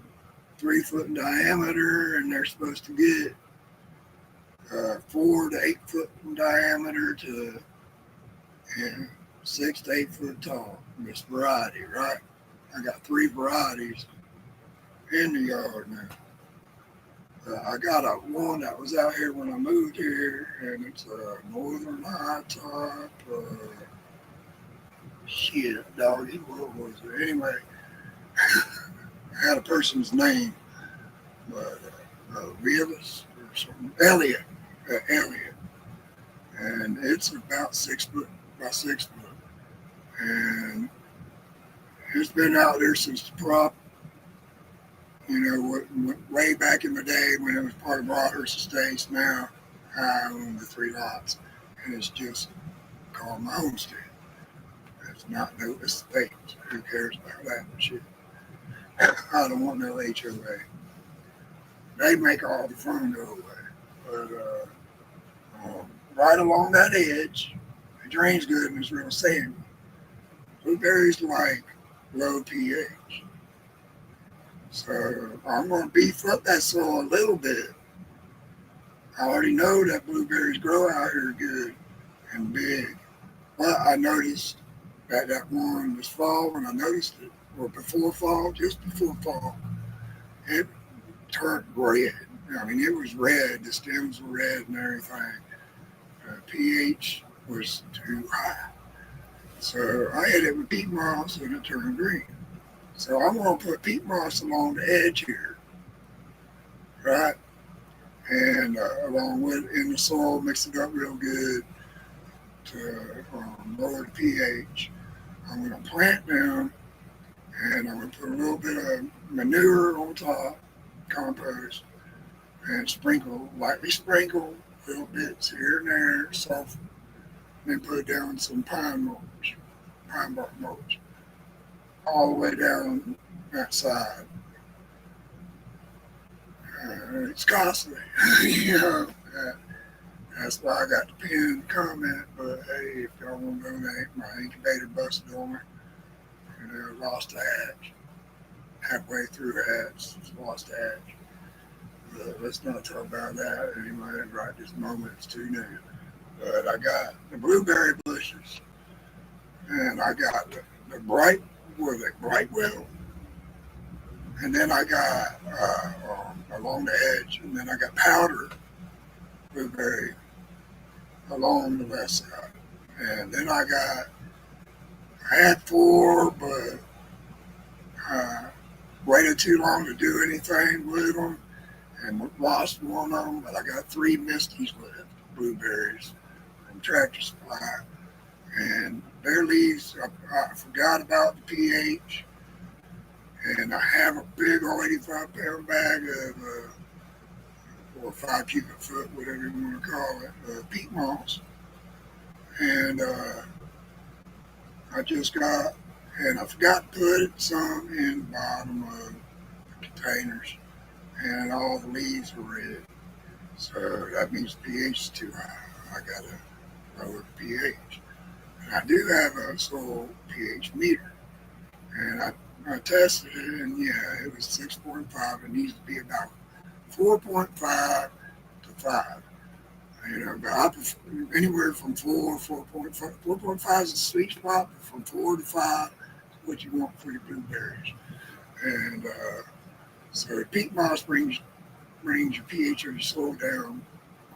3 foot in diameter, and they're supposed to get 4 to 8 foot in diameter to 6 to 8 foot tall. This variety, right? I got 3 varieties in the yard now. I got one that was out here when I moved here, and it's a northern high top. Shit, doggy, what was it? Anyway, I had a person's name, but Willis or something. Elliot. And it's about 6 foot by 6 foot. And it's been out there since the prop. Way back in the day when it was part of Broadhurst Estates. Now I own the 3 lots, and it's just called my homestead. It's not no estate. Who cares about that shit? I don't want no HOA. They make all the fun go away. But right along that edge, drains good and it's real sandy. Blueberries like low pH. So I'm going to beef up that soil a little bit. I already know that blueberries grow out here good and big. But I noticed that one this fall when I noticed it, or before fall, just before fall, it turned red. I mean, it was red. The stems were red and everything. pH was too high. So I hit it with peat moss and it turned green. So I'm going to put peat moss along the edge here, right? And along with in the soil, mix it up real good to lower the pH. I'm going to plant them and I'm going to put a little bit of manure on top, compost, and lightly sprinkle little bits here and there, soften, then put down some pine bark mulch, all the way down that side. It's costly, you know. That's why I got the pinned comment. But hey, if y'all want to donate, my incubator busted on me. Lost the hatch. Halfway through the hatch, lost the hatch. But let's not talk about that anyway. Right this moment, it's too new. But I got the blueberry bushes, and I got the Brightwell, and then I got along the edge, and then I got powder blueberry along the left side, and then I had 4, but waited too long to do anything with them, and lost one of them. But I got 3 Misties left, blueberries from Tractor Supply, and their leaves. I forgot about the pH, and I have a big old 85-pound bag of or 5 cubic foot, whatever you want to call it, peat moss. And I forgot to put some in the bottom of the containers, and all the leaves are red. So that means the pH is too high. I got to lower the pH. And I do have a soil pH meter, and I tested it, and yeah, it was 6.5. It needs to be about 4.5 to 5. But I prefer anywhere from 4.5. 4.5 is a sweet spot, but from 4 to 5 is what you want for your blueberries. And so peat moss brings your pH of your soil down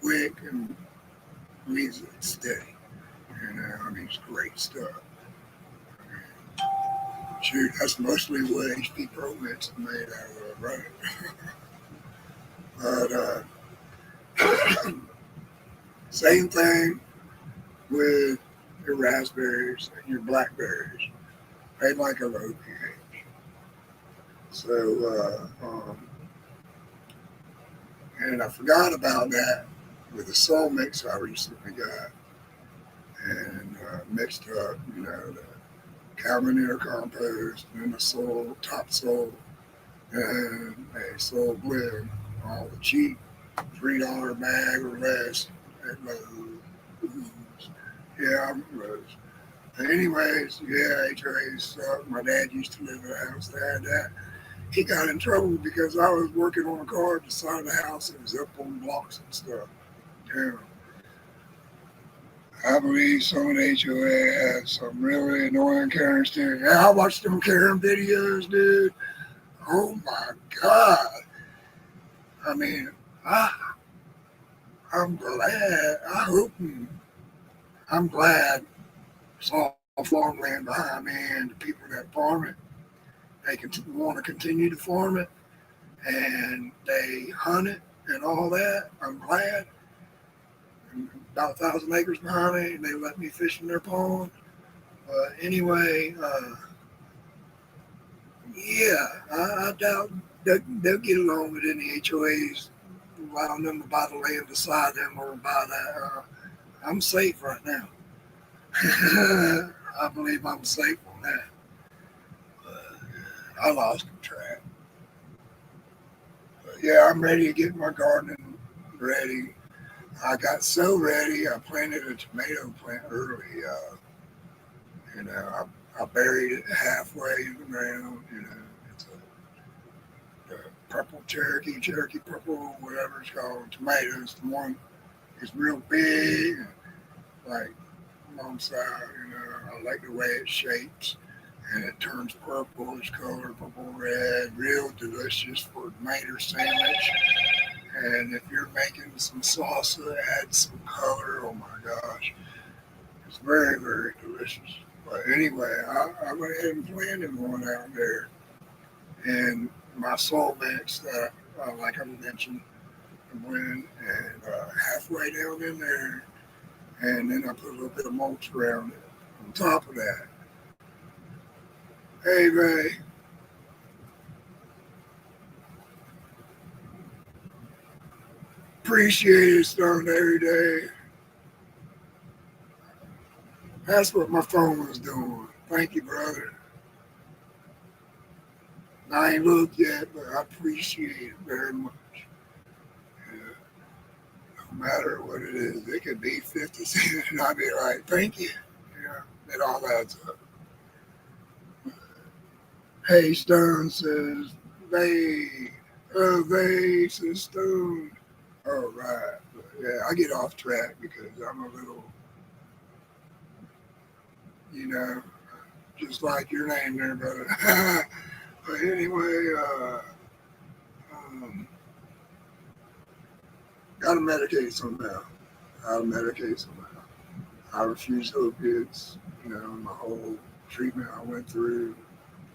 quick and leaves it steady. I mean, it's great stuff. Shoot, that's mostly what HP Pro Mix is made out of, right? But same thing with your raspberries and your blackberries. They like a low pH. So, and I forgot about that with the soil mix I recently got, and mixed up, the cow manure compost and the topsoil, and a soil blend, all the cheap $3 a bag or less at Lowe's. Yeah, I'm at Lowe's. Anyways, yeah, HOAs suck. My dad used to live in a house that had that. He got in trouble because I was working on a car at the side of the house. It was up on blocks and stuff. Damn. I believe some of the HOA had some really annoying Karen steering. Yeah, I watched them Karen videos, dude. Oh my God. I mean, I'm glad. I'm glad saw farmland behind me, and the people that farm it, they want to continue to farm it, and they hunt it and all that. I'm glad. And about 1,000 acres behind me, and they let me fish in their pond. But anyway, yeah, I doubt they'll get along with any HOAs allowing them to buy the land beside them or buy that. I'm safe right now. I believe I'm safe on that. I lost track. But yeah, I'm ready to get my gardening ready. I got so ready. I planted a tomato plant early. I buried it halfway in the ground. It's a purple Cherokee purple, whatever it's called, tomatoes. The one is real big, like one side. I like the way it shapes, and it turns purplish color, purple red, real delicious for a tomato sandwich. And if you're making some salsa, add some color. Oh my gosh, it's very, very delicious. But anyway, I went ahead and planted one out there, and my soil mix that, like I mentioned, I went and halfway down in there, and then I put a little bit of mulch around it. On top of that, hey Ray, appreciate it starting every day. That's what my phone was doing. Thank you, brother. I ain't looked yet, but I appreciate it very much. No matter what it is, it could be 50 cents, and I'd be like, thank you. It all adds up. Hey, Stone says, they says Stone. All right. But yeah, I get off track because I'm a little, just like your name there, brother. But anyway, gotta medicate somehow. I refuse opiates. My whole treatment I went through,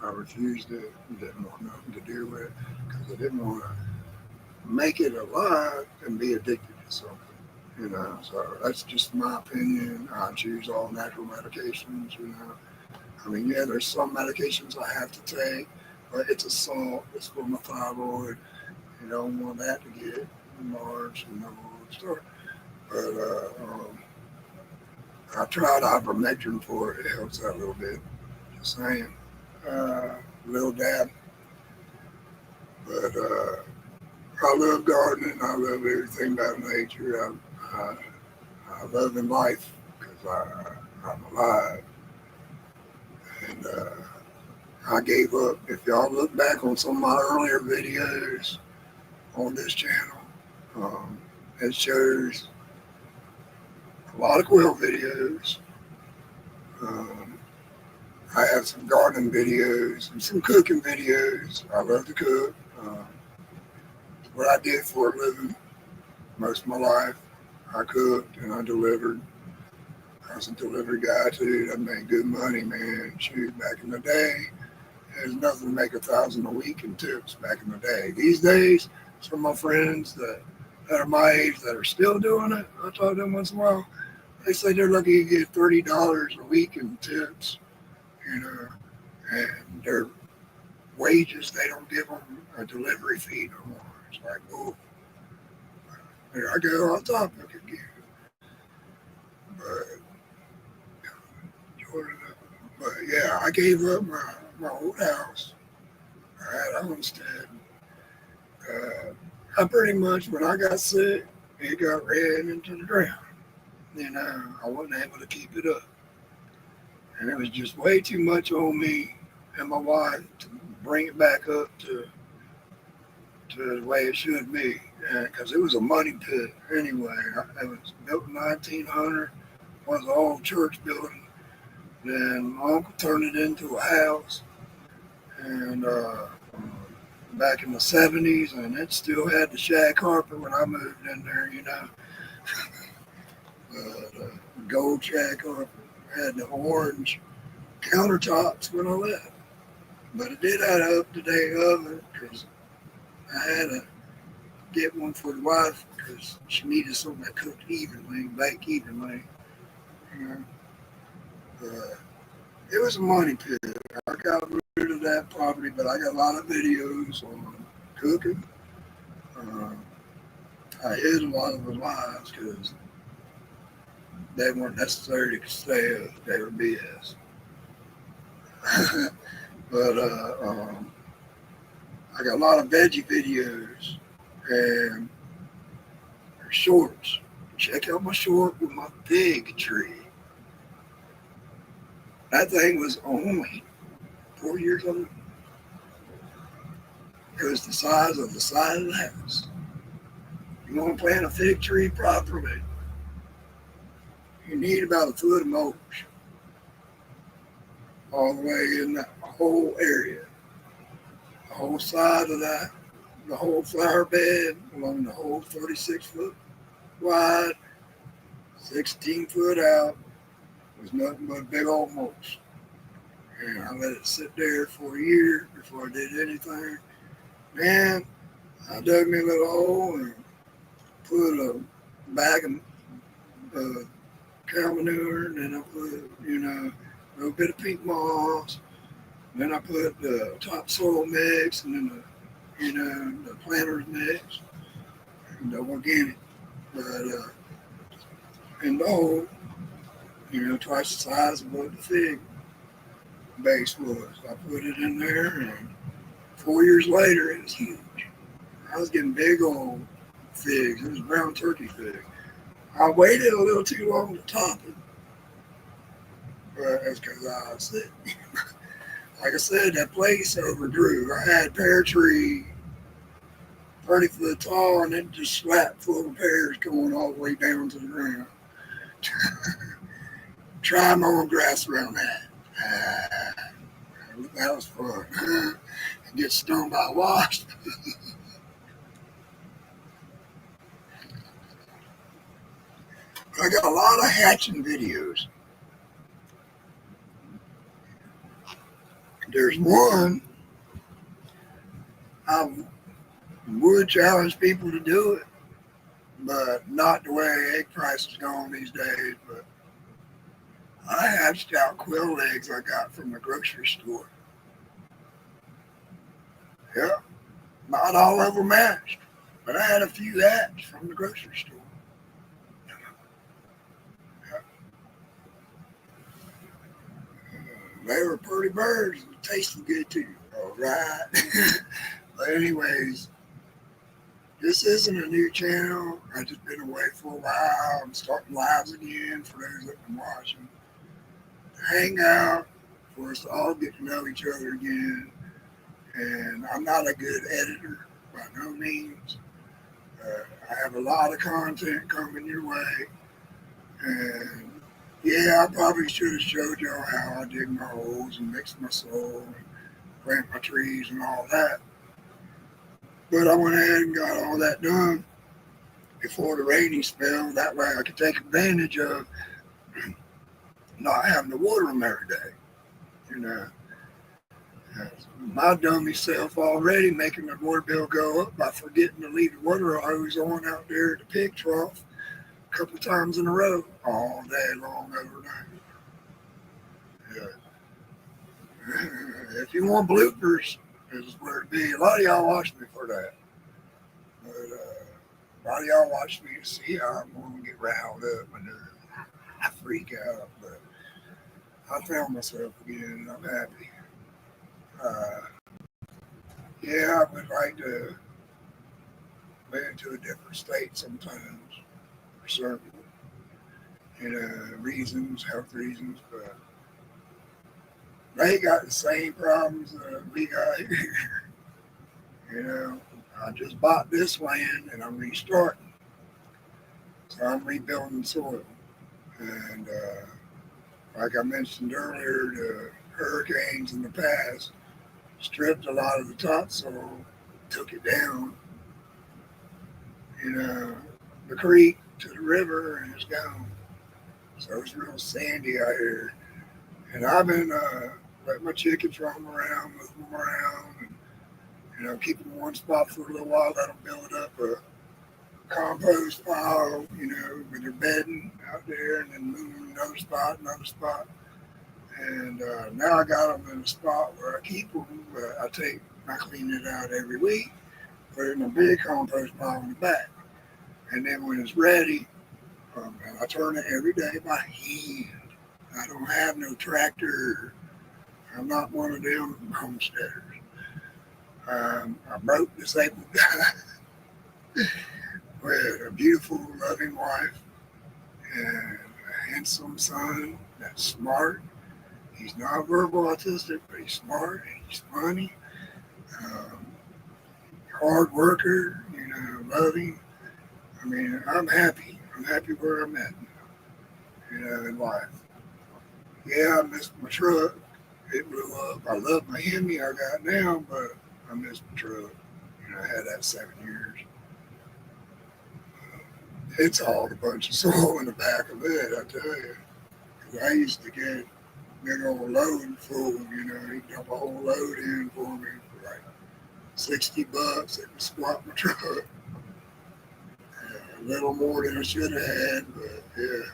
I refused it. Didn't want nothing to do with it because I didn't want to make it alive and be addicted to something. So that's just my opinion. I choose all natural medications. There's some medications I have to take, but it's a salt. It's for my thyroid. You don't want that to get enlarged and all that stuff. But I tried ivermectin for it. It helps out a little bit. Just saying. Little dab. But I love gardening. I love everything about nature. I love in life because I'm alive. And I gave up. If y'all look back on some of my earlier videos on this channel, it shows a lot of quilt videos. I have some gardening videos and some cooking videos. I love to cook. What I did for a living most of my life, I cooked and I delivered. I was a delivery guy too. I made good money, man. Shoot, back in the day, there's nothing to make $1,000 a week in tips back in the day. These days, some of my friends that are my age that are still doing it, I talk to them once in a while. They say they're lucky to get $30 a week in tips, and their wages, they don't give them a delivery fee no more. It's like, oh, here I go off topic again. But yeah, I gave up my old house. I had a homestead. I pretty much, when I got sick, it got ran into the ground. I wasn't able to keep it up. And it was just way too much on me and my wife to bring it back up to the way it should be. Because it was a money pit anyway. It was built in 1900. Was an old church building. Then my uncle turned it into a house. And back in the 70s, and it still had the shag carpet when I moved in there, the gold shag carpet. Had the orange countertops when I left. But it did add up the day of it because I had to get one for the wife because she needed something that cooked evenly, bake evenly. It was a money pit. I got rid of that property, but I got a lot of videos on cooking. I hid a lot of the lies because they weren't necessarily to stay. They were BS. But I got a lot of veggie videos and shorts. check out my short with my big tree. That thing was only 4 years old. It was the size of the side of the house. You want to plant a fig tree properly, you need about a foot of mulch all the way in that whole area. The whole side of that, the whole flower bed along the whole 36 foot wide, 16 foot out was nothing but big old mulch. And I let it sit there for a year before I did anything. Man, I dug me a little hole and put a bag of cow manure, and then I put, a little bit of pink moss. And then I put the topsoil mix, and then the planter's mix, and the organic. But in the hole, twice the size of what the fig base was. I put it in there, and 4 years later, it was huge. I was getting big old figs. It was brown turkey fig. I waited a little too long to top it. But that's because I was sick. Like I said, that place overdrew. I had pear tree 30 foot tall, and it just slapped full of pears going all the way down to the ground. Try mowing grass around that. That was fun. And get stung by wasps. I got a lot of hatching videos. There's one I would challenge people to do it, but not the way egg prices going these days. But I hatched out quail eggs I got from the grocery store. Yeah, not all of them hatched, but I had a few hatched from the grocery store. They were pretty birds and tasted good too. All right. But anyways, this isn't a new channel. I've just been away for a while. I'm starting lives again for those that have been watching. Hang out for us to all get to know each other again. And I'm not a good editor by no means. I have a lot of content coming your way. And yeah, I probably should have showed y'all how I dig my holes and mix my soil and plant my trees and all that. But I went ahead and got all that done before the rainy spell. That way I could take advantage of not having to water them every day. My dummy self already making the water bill go up by forgetting to leave the water hose on out there at the pig trough a couple of times in a row, all day long overnight. Yeah. If you want bloopers, this is where it be. A lot of y'all watch me for that. But a lot of y'all watch me to see how I'm going to get riled up and I freak out. But I found myself again and I'm happy. Yeah, I would like to move to a different state sometimes for certain reasons, health reasons, but they got the same problems that we got here. I just bought this land and I'm restarting. So I'm rebuilding soil. And like I mentioned earlier, the hurricanes in the past stripped a lot of the topsoil, took it down, the creek to the river, and it's gone. So it's real sandy out here. And I've been letting my chickens roam around, move them around, and keep them in one spot for a little while, let them build up a compost pile, with their bedding out there, and then move them to another spot. And now I got them in a spot where I keep them, but I clean it out every week, put it in a big compost pile in the back. And then when it's ready, I turn it every day by hand. I don't have no tractor. I'm not one of them homesteaders. I'm broke, disabled guy with a beautiful, loving wife and a handsome son that's smart. He's not verbal autistic, but he's smart. He's funny. Um, Hard worker. Loving. I mean, I'm happy. I'm happy where I'm at. In life. Yeah, I missed my truck. It blew up. I love my Hemi I got now, but I missed my truck. I had that 7 years. It's all a bunch of soil in the back of it, I tell you. 'Cause I used to get big old load full, he'd dump a whole load in for me for like $60. They would squat my truck. A little more than I should have had, but yeah.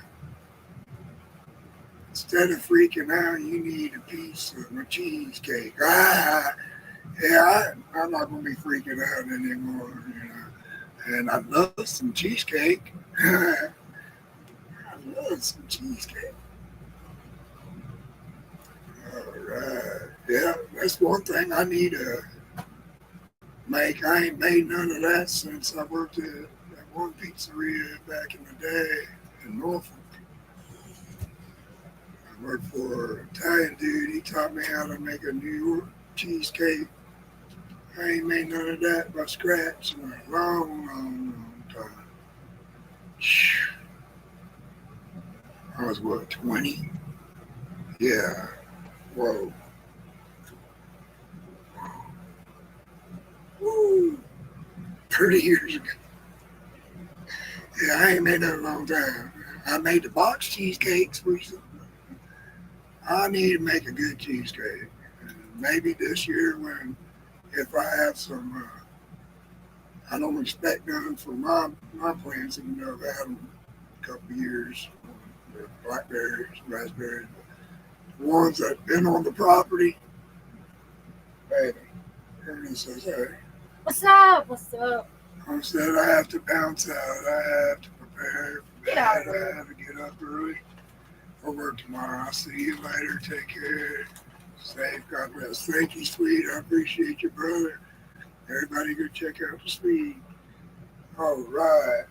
Instead of freaking out, you need a piece of my cheesecake. I'm not going to be freaking out anymore, And I love some cheesecake. I love some cheesecake. All right. Yeah, that's one thing I need to make. I ain't made none of that since I worked at that one pizzeria back in the day in Norfolk. I worked for an Italian dude. He taught me how to make a New York cheesecake. I ain't made none of that by scratch in a long, long time. I was, 20? Yeah. Whoa. Woo. 30 years ago. Yeah, I ain't made that in a long time. I made the box cheesecakes recently. I need to make a good cheesecake. And maybe this year if I have some, I don't expect none for my plants, even though I've had them a couple of years. The blackberries, raspberries, the ones that have been on the property. Baby, Ernie says, hey. What's up? What's up? I said I have to bounce out. I have to prepare for Get that. out of here. I have to get up early for work tomorrow. I'll see you later. Take care. Safe. God bless. Thank you, sweet. I appreciate you, brother. Everybody go check out the speed. All right.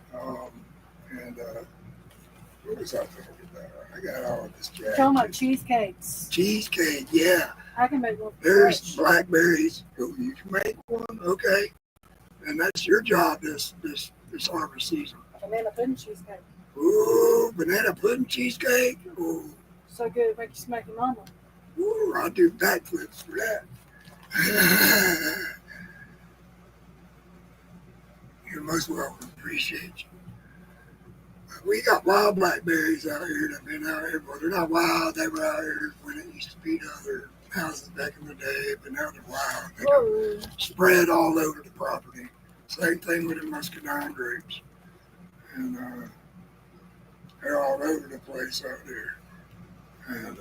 What was I talking about? I got all this jacket. Talking about cheesecakes. Cheesecake, yeah. I can make one. There's blackberries. Oh, you can make one, okay. And that's your job this harvest season. Banana pudding cheesecake. Ooh, banana pudding cheesecake. Ooh, So good, it makes you smack your mama. ooh, I'll do backflips for that. You're most welcome. Appreciate you. We got wild blackberries out here that have been out here. Well, they're not wild. They were out here when it used to be to other houses back in the day, but now they're wild. They Whoa. spread all over the property. Same thing with the muscadine grapes. And they're all over the place out there. And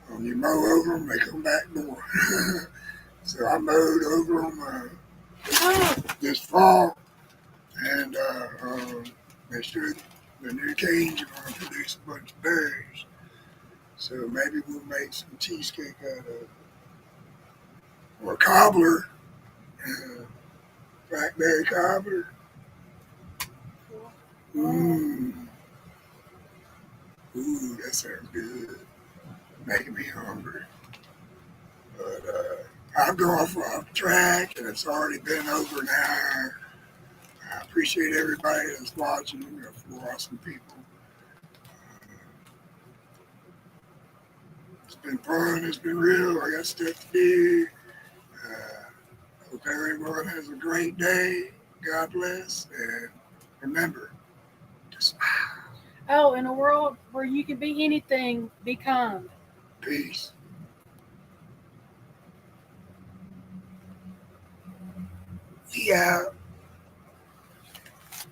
when you mow over them, they come back more. So I mowed over them this fall. And they should, the new canes are going to produce a bunch of berries. So maybe we'll make some cheesecake out of, or cobbler, blackberry cobbler. Ooh, that sounds good. Making me hungry. But I've gone off the track and it's already been over an hour. I appreciate everybody that's watching. We got 4 awesome people. It's been fun. It's been real. I got stuff to do. Hope everyone has a great day. God bless. And remember to smile. Oh, in a world where you can be anything, be kind. Peace. We out.